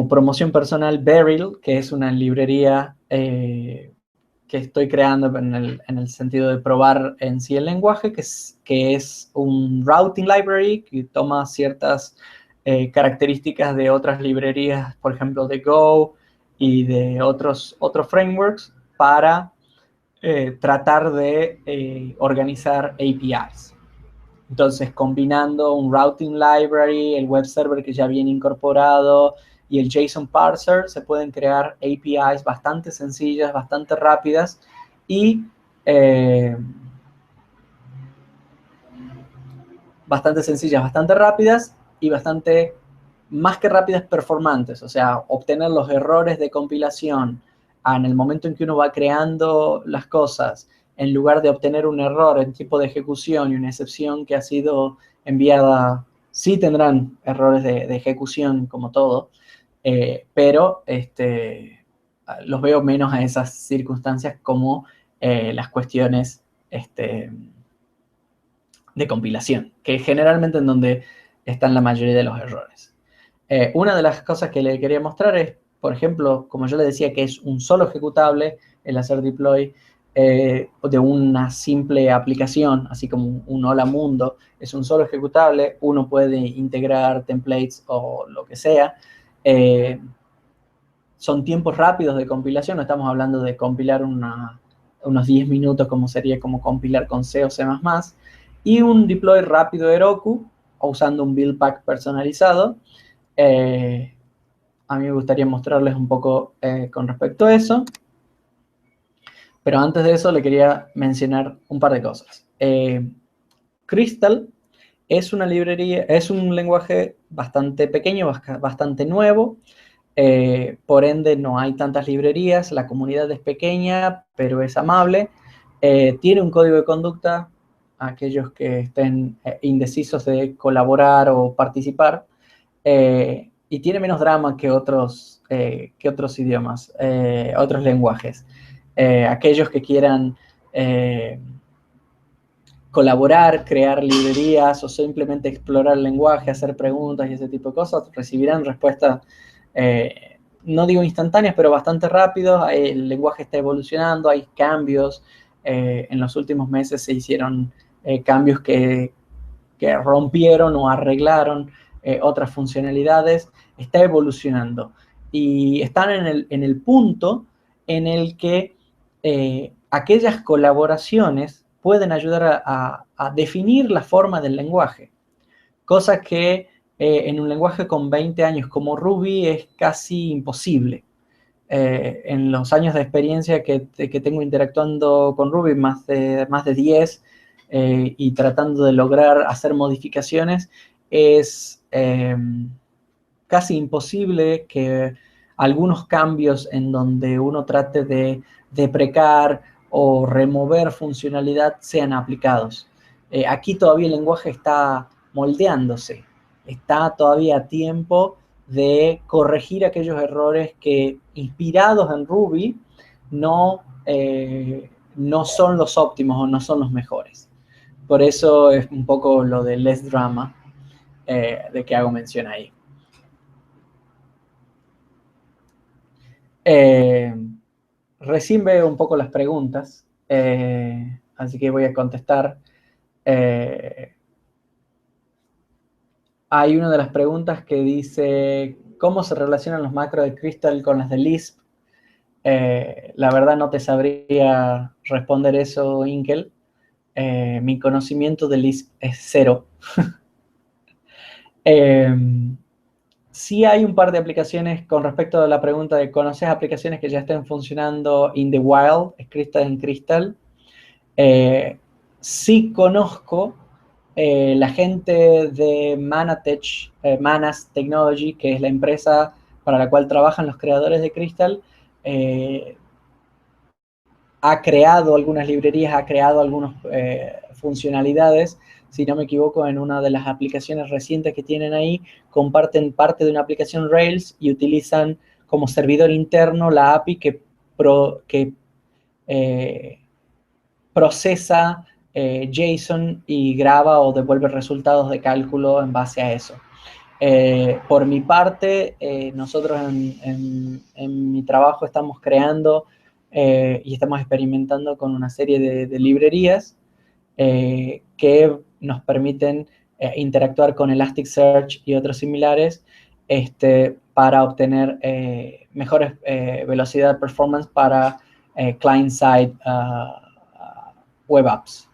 promoción personal Beryl, que es una librería que estoy creando en el sentido de probar en sí el lenguaje, que es un routing library que toma ciertas características de otras librerías, por ejemplo, de Go y de otros frameworks para tratar de organizar APIs. Entonces, combinando un routing library, el web server que ya viene incorporado y el JSON parser, se pueden crear APIs bastante sencillas, bastante rápidas y bastante rápidas y bastante, más que rápidas, performantes. O sea, obtener los errores de compilación en el momento en que uno va creando las cosas, en lugar de obtener un error en tipo de ejecución y una excepción que ha sido enviada. Sí tendrán errores de ejecución como todo, pero los veo menos a esas circunstancias como las cuestiones de compilación, que es generalmente en donde están la mayoría de los errores. Una de las cosas que le quería mostrar es, por ejemplo, como yo le decía, que es un solo ejecutable, el hacer deploy de una simple aplicación, así como un Hola Mundo, es un solo ejecutable, uno puede integrar templates o lo que sea. Son tiempos rápidos de compilación, no estamos hablando de compilar unos 10 minutos como sería como compilar con C o C++, y un deploy rápido de Heroku, usando un build pack personalizado. A mí me gustaría mostrarles un poco con respecto a eso. Pero antes de eso le quería mencionar un par de cosas. Crystal es una librería, es un lenguaje bastante pequeño, bastante nuevo. Por ende, no hay tantas librerías. La comunidad es pequeña, pero es amable. Tiene un código de conducta. Aquellos que estén indecisos de colaborar o participar. Y tiene menos drama que otros idiomas, otros lenguajes. Aquellos que quieran colaborar, crear librerías o simplemente explorar el lenguaje, hacer preguntas y ese tipo de cosas, recibirán respuestas, no digo instantáneas, pero bastante rápidos. El lenguaje está evolucionando, hay cambios. En los últimos meses se hicieron cambios que rompieron o arreglaron otras funcionalidades. Está evolucionando y están en el punto en el que aquellas colaboraciones pueden ayudar a definir la forma del lenguaje, cosa que en un lenguaje con 20 años como Ruby es casi imposible. En los años de experiencia que tengo interactuando con Ruby, más de 10, y tratando de lograr hacer modificaciones, es casi imposible que algunos cambios en donde uno trate de deprecar o remover funcionalidad sean aplicados. Aquí todavía el lenguaje está moldeándose, está todavía a tiempo de corregir aquellos errores que, inspirados en Ruby, no son los óptimos o no son los mejores. Por eso es un poco lo de less drama, de que hago mención ahí. Recién veo un poco las preguntas, así que voy a contestar. Hay una de las preguntas que dice, ¿cómo se relacionan los macros de Crystal con las de Lisp? La verdad no te sabría responder eso, Inkel. Mi conocimiento de Lisp es cero. Sí hay un par de aplicaciones con respecto a la pregunta de ¿conoces aplicaciones que ya estén funcionando in the wild, escritas en Crystal? Sí conozco la gente de Manas Technology, que es la empresa para la cual trabajan los creadores de Crystal, ha creado algunas librerías, ha creado algunas funcionalidades. Si no me equivoco, en una de las aplicaciones recientes que tienen ahí, comparten parte de una aplicación Rails y utilizan como servidor interno la API que procesa JSON y graba o devuelve resultados de cálculo en base a eso. Por mi parte, nosotros en mi trabajo estamos creando y estamos experimentando con una serie de librerías que nos permiten interactuar con Elasticsearch y otros similares para obtener mejores velocidad performance para client-side web apps.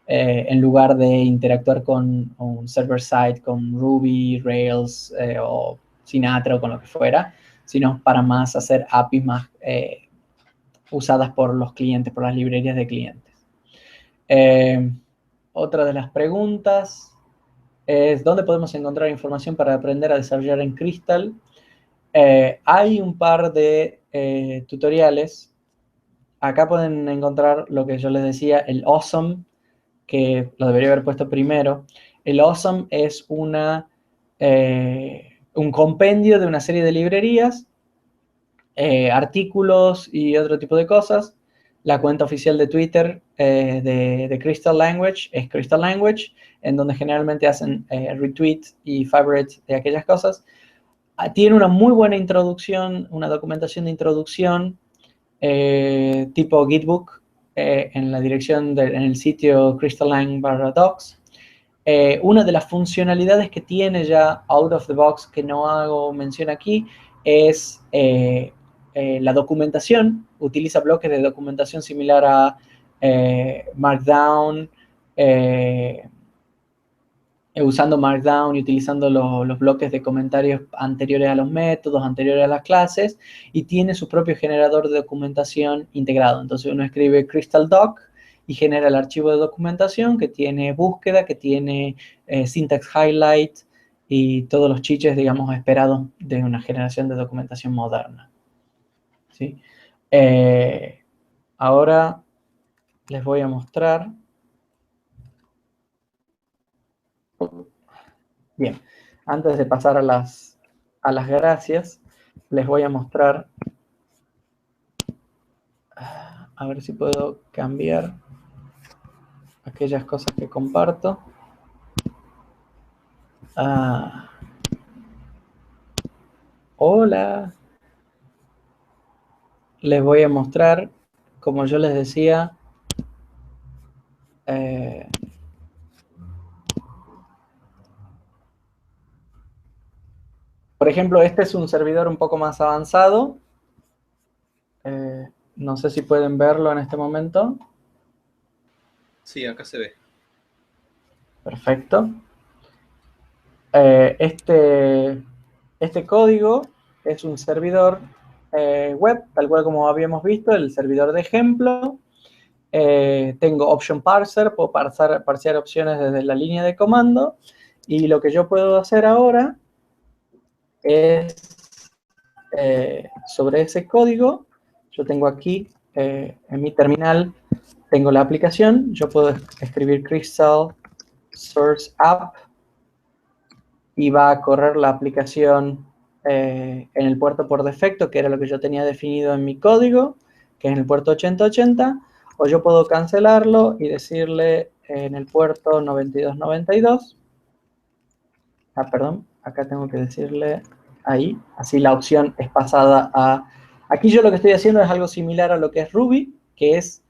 En lugar de interactuar con un server-side, con Ruby, Rails o Sinatra o con lo que fuera, sino para más hacer APIs más usadas por los clientes, por las librerías de clientes. Otra de las preguntas es, ¿dónde podemos encontrar información para aprender a desarrollar en Crystal? Hay un par de tutoriales. Acá pueden encontrar lo que yo les decía, el Awesome, que lo debería haber puesto primero. El Awesome es un compendio de una serie de librerías, artículos y otro tipo de cosas. La cuenta oficial de Twitter de Crystal Language es Crystal Language, en donde generalmente hacen retweet y favorite de aquellas cosas. Tiene una muy buena introducción, una documentación de introducción tipo Gitbook en la dirección en el sitio crystallang/docs. Una de las funcionalidades que tiene ya out of the box, que no hago mención aquí, es la documentación. Utiliza bloques de documentación similar a Markdown, usando Markdown y utilizando los bloques de comentarios anteriores a los métodos, anteriores a las clases, y tiene su propio generador de documentación integrado. Entonces uno escribe Crystal Doc y genera el archivo de documentación que tiene búsqueda, que tiene syntax highlight y todos los chiches, digamos, esperados de una generación de documentación moderna. ¿Sí? Ahora les voy a mostrar. Bien, antes de pasar a las gracias, les voy a mostrar, a ver si puedo cambiar aquellas cosas que comparto. Hola. Les voy a mostrar, como yo les decía, por ejemplo, este es un servidor un poco más avanzado. No sé si pueden verlo en este momento. Sí, acá se ve. Perfecto. Este código es un servidor web, tal cual como habíamos visto, el servidor de ejemplo. Tengo option parser, puedo parsear opciones desde la línea de comando. Y lo que yo puedo hacer ahora es, sobre ese código, yo tengo aquí, en mi terminal, tengo la aplicación. Yo puedo escribir Crystal Source App y va a correr la aplicación en el puerto por defecto, que era lo que yo tenía definido en mi código, que es en el puerto 8080, o yo puedo cancelarlo y decirle en el puerto 9292, perdón, acá tengo que decirle ahí, así la opción es pasada a... Aquí yo lo que estoy haciendo es algo similar a lo que es Ruby, que es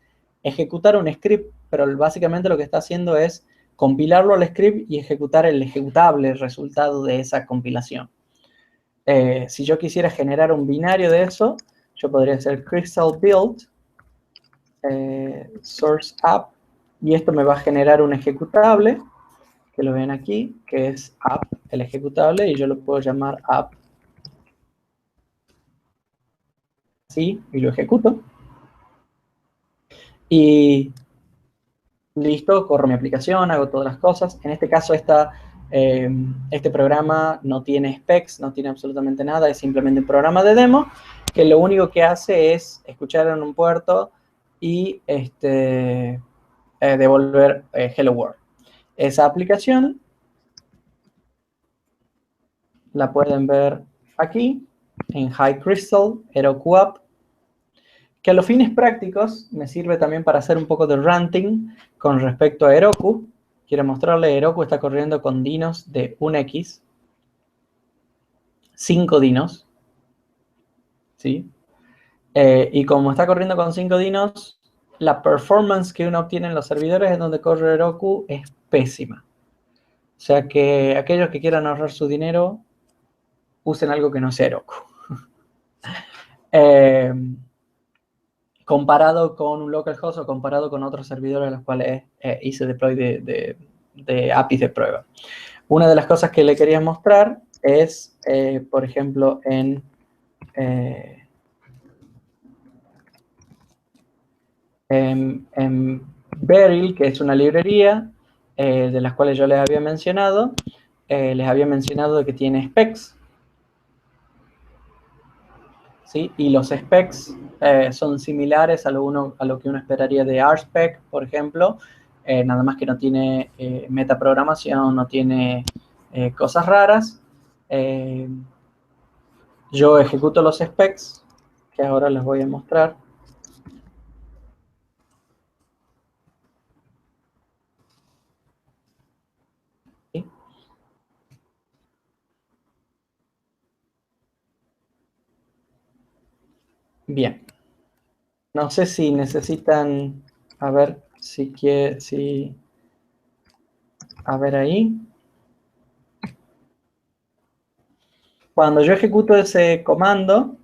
ejecutar un script, pero básicamente lo que está haciendo es compilarlo al script y ejecutar el ejecutable resultado de esa compilación. Si yo quisiera generar un binario de eso, yo podría hacer Crystal Build Source App, y esto me va a generar un ejecutable, que lo ven aquí, que es app, el ejecutable, y yo lo puedo llamar app. Así, y lo ejecuto. Y listo, corro mi aplicación, hago todas las cosas. En este caso, este programa no tiene specs, no tiene absolutamente nada, es simplemente un programa de demo, que lo único que hace es escuchar en un puerto y devolver Hello World. Esa aplicación la pueden ver aquí, en High Crystal, Heroku App, que a los fines prácticos me sirve también para hacer un poco de ranting con respecto a Heroku. Quiero mostrarle, Heroku está corriendo con dinos de 1x, 5 dinos, ¿sí? Y como está corriendo con 5 dinos, la performance que uno obtiene en los servidores en donde corre Heroku es pésima. O sea que aquellos que quieran ahorrar su dinero, usen algo que no sea Heroku. Comparado con un localhost o comparado con otros servidores a los cuales hice deploy de APIs de prueba. Una de las cosas que le quería mostrar es, por ejemplo, en Beryl, que es una librería de las cuales yo les había mencionado de que tiene specs, ¿sí? Y los specs son similares a lo que uno esperaría de RSpec, por ejemplo, nada más que no tiene metaprogramación, no tiene cosas raras. Yo ejecuto los specs, que ahora les voy a mostrar. ¿Sí? Bien. No sé si necesitan, a ver a ver ahí. Cuando yo ejecuto ese comando,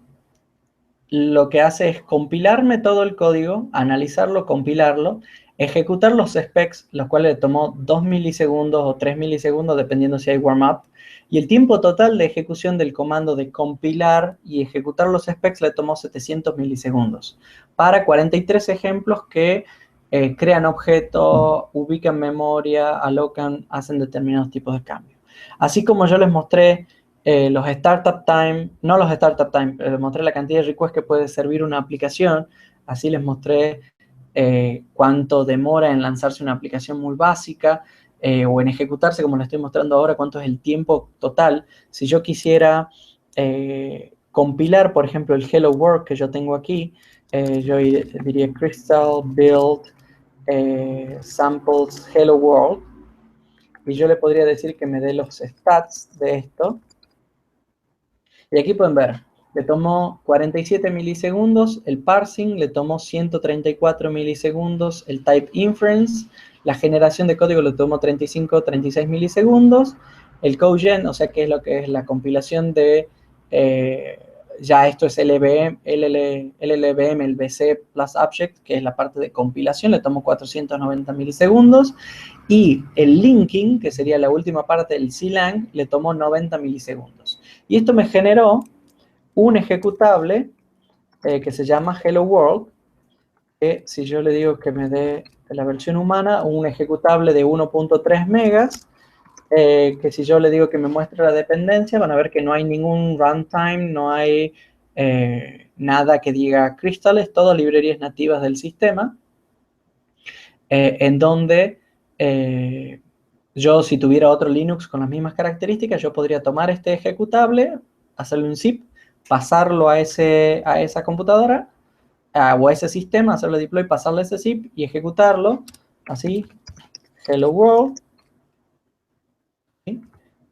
lo que hace es compilarme todo el código, analizarlo, compilarlo, ejecutar los specs, los cuales le tomó 2 milisegundos o 3 milisegundos, dependiendo si hay warm-up, y el tiempo total de ejecución del comando de compilar y ejecutar los specs le tomó 700 milisegundos, para 43 ejemplos que crean objetos, ubican memoria, alocan, hacen determinados tipos de cambios. Así como yo les mostré los startup time, no los startup time, pero les mostré la cantidad de requests que puede servir una aplicación, así les mostré cuánto demora en lanzarse una aplicación muy básica o en ejecutarse, como les estoy mostrando ahora, cuánto es el tiempo total. Si yo quisiera compilar, por ejemplo, el Hello World que yo tengo aquí, yo diría Crystal Build Samples Hello World, y yo le podría decir que me dé los stats de esto. Y aquí pueden ver, le tomó 47 milisegundos el parsing, le tomó 134 milisegundos el type inference, la generación de código le tomó 35, 36 milisegundos, el codegen, o sea que es lo que es la compilación de ya esto es LLVM, el BC plus Object, que es la parte de compilación, le tomo 490 milisegundos. Y el linking, que sería la última parte del CLang, le tomó 90 milisegundos. Y esto me generó un ejecutable que se llama Hello World, que si yo le digo que me dé la versión humana, un ejecutable de 1.3 megas, que si yo le digo que me muestre la dependencia, van a ver que no hay ningún runtime, no hay nada que diga Crystal, es todo librerías nativas del sistema, en donde yo, si tuviera otro Linux con las mismas características, yo podría tomar este ejecutable, hacerle un zip, pasarlo a esa computadora, o a ese sistema, hacerle deploy, pasarle ese zip y ejecutarlo, así, hello world, ¿sí?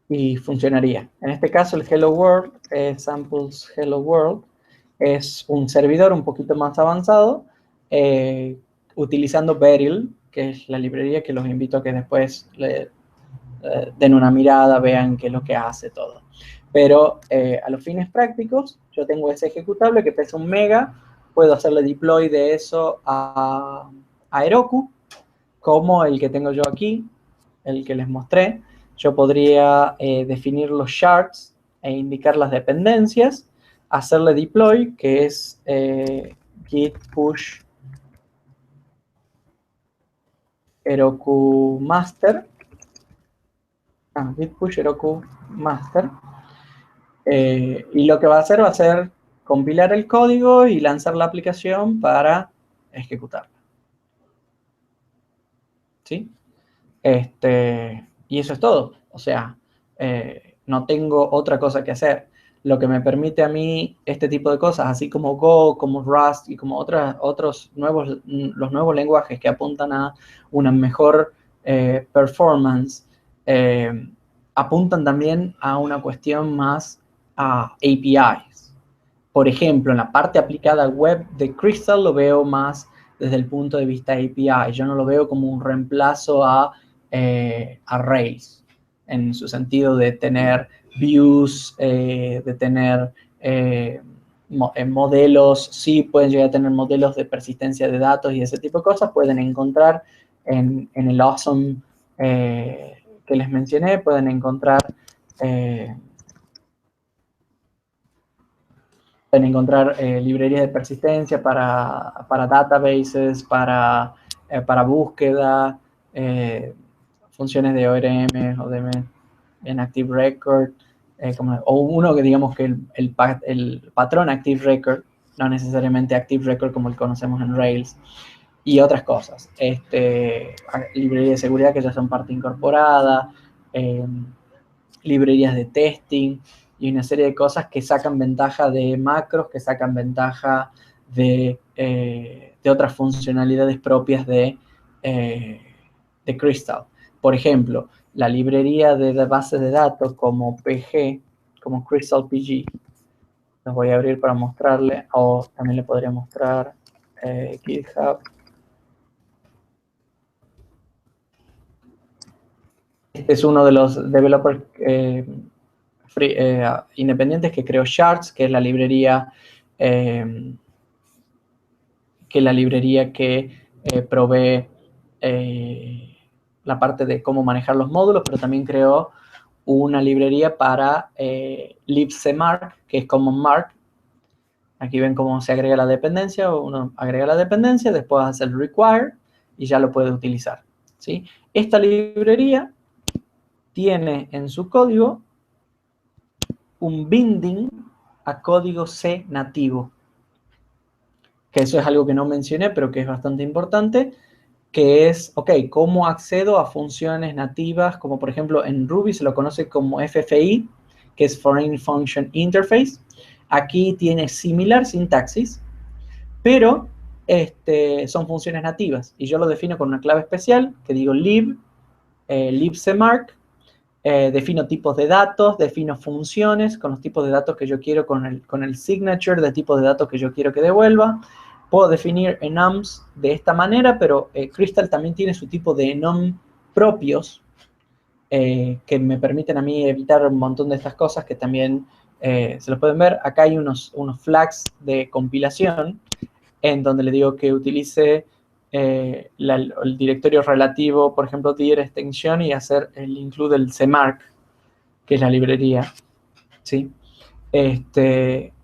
Y funcionaría. En este caso, el hello world, samples hello world, es un servidor un poquito más avanzado, utilizando Beryl, que es la librería que los invito a que después le den una mirada, vean qué es lo que hace todo. Pero a los fines prácticos, yo tengo ese ejecutable que pesa 1 mega, puedo hacerle deploy de eso a Heroku, como el que tengo yo aquí, el que les mostré. Yo podría definir los shards e indicar las dependencias, hacerle deploy, que es git push Heroku master, git push Heroku master, y lo que va a hacer compilar el código y lanzar la aplicación para ejecutarla. ¿Sí? Y eso es todo. O sea, no tengo otra cosa que hacer. Lo que me permite a mí este tipo de cosas, así como Go, como Rust y como los nuevos lenguajes que apuntan a una mejor performance, apuntan también a una cuestión más a APIs. Por ejemplo, en la parte aplicada web de Crystal lo veo más desde el punto de vista API. Yo no lo veo como un reemplazo a Rails, en su sentido de tener views, de tener modelos, sí pueden llegar a tener modelos de persistencia de datos y ese tipo de cosas, pueden encontrar en el Awesome que les mencioné, pueden encontrar librerías de persistencia para databases, para búsqueda, funciones de ORM o de en Active Record, o uno que digamos que el patrón Active Record, no necesariamente Active Record como el conocemos en Rails, y otras cosas. Librerías de seguridad que ya son parte incorporada, librerías de testing y una serie de cosas que sacan ventaja de macros, que sacan ventaja de otras funcionalidades propias de Crystal. Por ejemplo, la librería de bases de datos como PG, como Crystal PG, los voy a abrir para mostrarle, o también le podría mostrar GitHub. Este es uno de los developers independientes que creó Shards, que es la librería que provee la parte de cómo manejar los módulos, pero también creó una librería para libcmark, que es Common Mark. Aquí ven cómo se agrega la dependencia. Uno agrega la dependencia, después hace el require y ya lo puede utilizar, ¿sí? Esta librería tiene en su código un binding a código C nativo, que eso es algo que no mencioné, pero que es bastante importante, que es, ok, ¿cómo accedo a funciones nativas? Como por ejemplo en Ruby se lo conoce como FFI, que es Foreign Function Interface. Aquí tiene similar sintaxis, pero son funciones nativas. Y yo lo defino con una clave especial, que digo libcmark, defino tipos de datos, defino funciones con los tipos de datos que yo quiero, con el signature de tipo de datos que yo quiero que devuelva. Puedo definir enums de esta manera, pero Crystal también tiene su tipo de enum propios que me permiten a mí evitar un montón de estas cosas que también Se los pueden ver. Acá hay unos flags de compilación en donde le digo que utilice el directorio relativo, por ejemplo, dir extensión y hacer el include el CMark, que es la librería, ¿sí?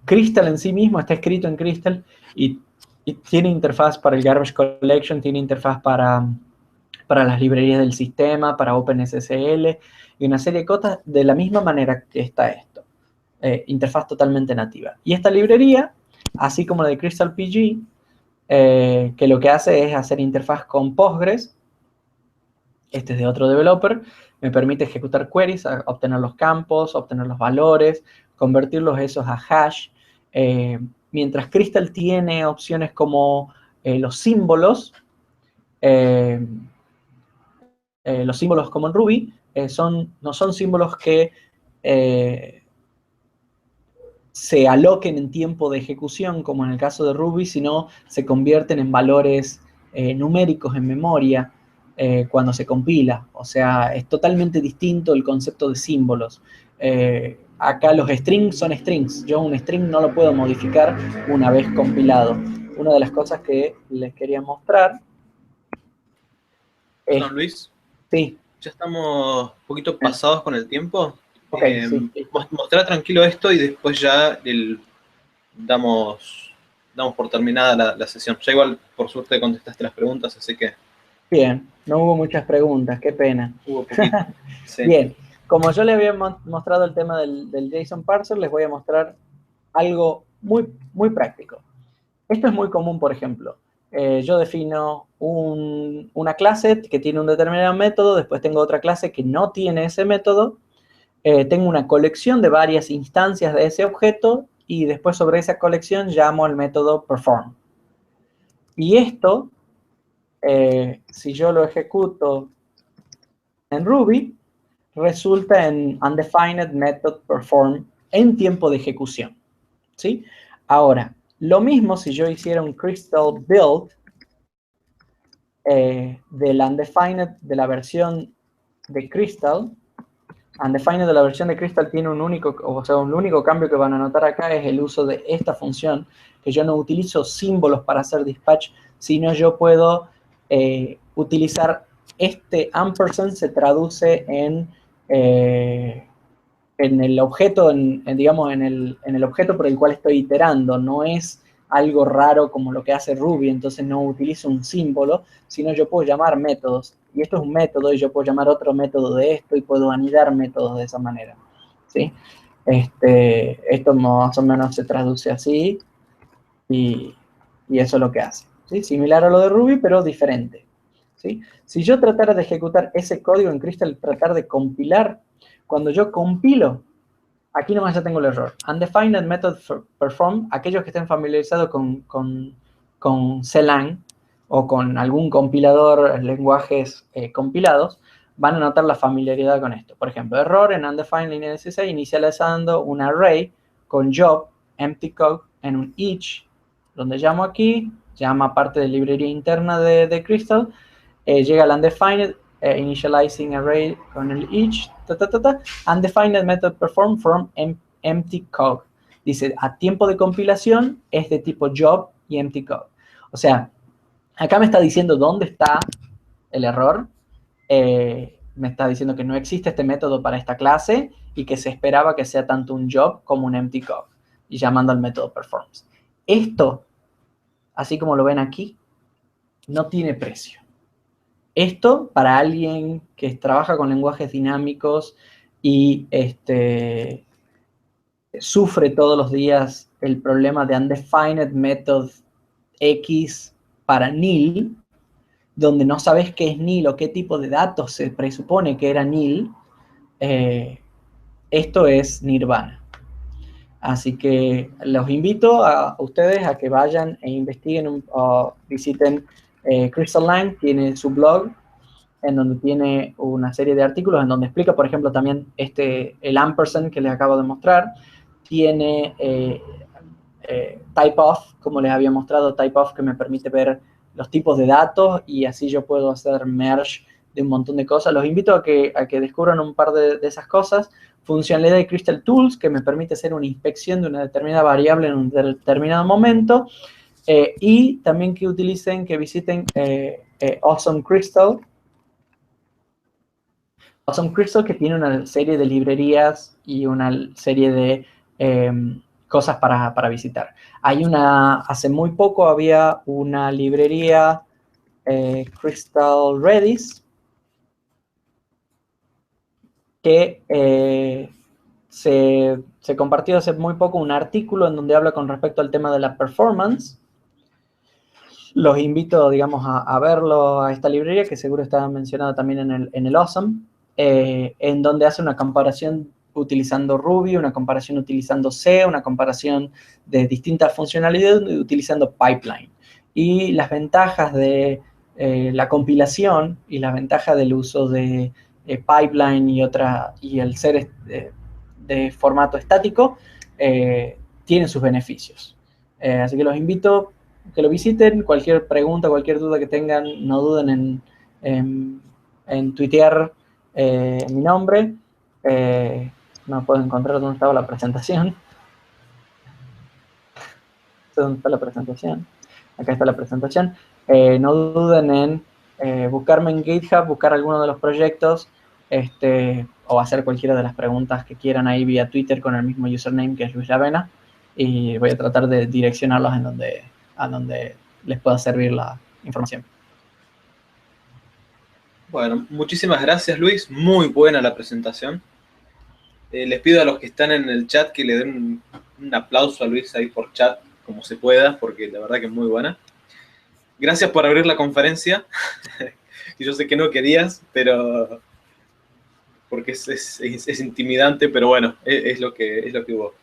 Crystal en sí mismo está escrito en Crystal y tiene interfaz para el garbage collection, tiene interfaz para las librerías del sistema, para OpenSSL y una serie de cosas de la misma manera que está esto. Interfaz totalmente nativa. Y esta librería, así como la de Crystal PG, que lo que hace es hacer interfaz con Postgres. Este es de otro developer. Me permite ejecutar queries, obtener los campos, obtener los valores, convertirlos esos a hash. Mientras Crystal tiene opciones como los símbolos como en Ruby, no son símbolos que se aloquen en tiempo de ejecución, como en el caso de Ruby, sino se convierten en valores numéricos en memoria cuando se compila. O sea, es totalmente distinto el concepto de símbolos. Acá los strings son strings. Yo un string no lo puedo modificar una vez compilado. Una de las cosas que les quería mostrar es... Don Luis, Sí. ya estamos un poquito pasados con el tiempo. Ok, sí. Mostrar tranquilo esto y después ya damos por terminada la sesión. Ya igual, por suerte, contestaste las preguntas, así que... Bien, no hubo muchas preguntas, qué pena. Hubo poquito. Sí. Bien, como yo les había mostrado el tema del JSON parser, les voy a mostrar algo muy, muy práctico. Esto es muy común, por ejemplo. Yo defino una clase que tiene un determinado método, después tengo otra clase que no tiene ese método, tengo una colección de varias instancias de ese objeto y después sobre esa colección llamo al método perform. Y esto, si yo lo ejecuto en Ruby, resulta en undefined method perform en tiempo de ejecución, ¿sí? Ahora, lo mismo si yo hiciera un crystal build del undefined de la versión de Crystal. Undefined de la versión de Crystal tiene un único cambio que van a notar acá es el uso de esta función, que yo no utilizo símbolos para hacer dispatch, sino yo puedo utilizar este ampersand, se traduce en el objeto, digamos, en el objeto por el cual estoy iterando. No es algo raro como lo que hace Ruby, entonces no utilizo un símbolo, sino yo puedo llamar métodos. Y esto es un método y yo puedo llamar otro método de esto y puedo anidar métodos de esa manera, ¿sí? Esto más o menos se traduce así y eso es lo que hace, ¿sí? Similar a lo de Ruby, pero diferente, ¿sí? Si yo tratara de ejecutar ese código en Crystal, tratar de compilar, cuando yo compilo, aquí nomás ya tengo el error. Undefined method perform, aquellos que estén familiarizados con Celang o con algún compilador, lenguajes compilados, van a notar la familiaridad con esto. Por ejemplo, error en undefined línea 16, inicializando un array con job, empty code, en un each, donde llamo aquí, llama parte de librería interna de Crystal, llega al undefined, initializing array con el each, undefined method perform from empty code. Dice, a tiempo de compilación es de tipo job y empty code. O sea, acá me está diciendo dónde está el error. Me está diciendo que no existe este método para esta clase y que se esperaba que sea tanto un job como un empty code. Y llamando al método performs. Esto, así como lo ven aquí, no tiene precio. Esto, para alguien que trabaja con lenguajes dinámicos y sufre todos los días el problema de undefined method X para nil, donde no sabes qué es nil o qué tipo de datos se presupone que era nil, esto es nirvana. Así que los invito a ustedes a que vayan e investiguen o visiten Crystal Lang, tiene su blog, en donde tiene una serie de artículos, en donde explica, por ejemplo, también el ampersand que les acabo de mostrar, tiene typeof, como les había mostrado, typeof que me permite ver los tipos de datos y así yo puedo hacer merge de un montón de cosas. Los invito a que descubran un par de esas cosas. Funcionalidad de Crystal Tools, que me permite hacer una inspección de una determinada variable en un determinado momento. Y también que visiten Awesome Crystal. Awesome Crystal, que tiene una serie de librerías y una serie de cosas para visitar. Hace muy poco había una librería Crystal Redis que se compartió hace muy poco un artículo en donde habla con respecto al tema de la performance. Los invito, digamos, a verlo, a esta librería, que seguro está mencionada también en el Awesome, en donde hace una comparación utilizando Ruby, una comparación utilizando C, una comparación de distintas funcionalidades utilizando pipeline. Y las ventajas de la compilación y las ventajas del uso de pipeline y el ser de formato estático tienen sus beneficios. Así que los invito que lo visiten. Cualquier pregunta, cualquier duda que tengan, no duden en tuitear mi nombre. No puedo encontrar dónde estaba la presentación. ¿Dónde está la presentación? Acá está la presentación. No duden en buscarme en GitHub, buscar alguno de los proyectos, o hacer cualquiera de las preguntas que quieran ahí vía Twitter con el mismo username, que es Luis Lavena, y voy a tratar de direccionarlos a donde les pueda servir la información. Bueno, muchísimas gracias, Luis. Muy buena la presentación. Les pido a los que están en el chat que le den un aplauso a Luis ahí por chat, como se pueda, porque la verdad que es muy buena. Gracias por abrir la conferencia. Y yo sé que no querías, pero porque es intimidante, pero bueno, es lo que hubo.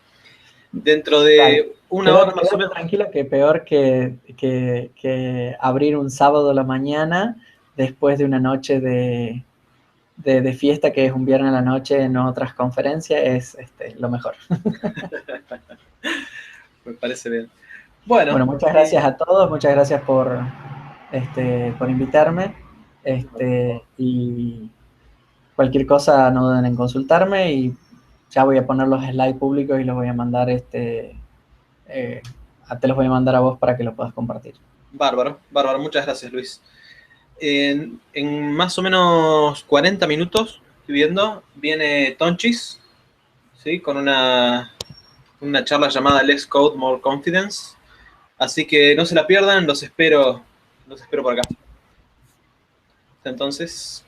Dentro de una hora más o menos. Tranquila, que peor que abrir un sábado a la mañana después de una noche de fiesta, que es un viernes a la noche en otras conferencias, es lo mejor. Me parece bien. Bueno, muchas gracias a todos, muchas gracias por invitarme. Y cualquier cosa no duden en consultarme, y ya voy a poner los slides públicos y los voy a mandar te los voy a mandar a vos para que lo puedas compartir. Bárbaro, muchas gracias, Luis. En más o menos 40 minutos, estoy viendo, viene Tonchis, ¿sí? Con una charla llamada Let's Code More Confidence. Así que no se la pierdan, los espero por acá. Hasta entonces.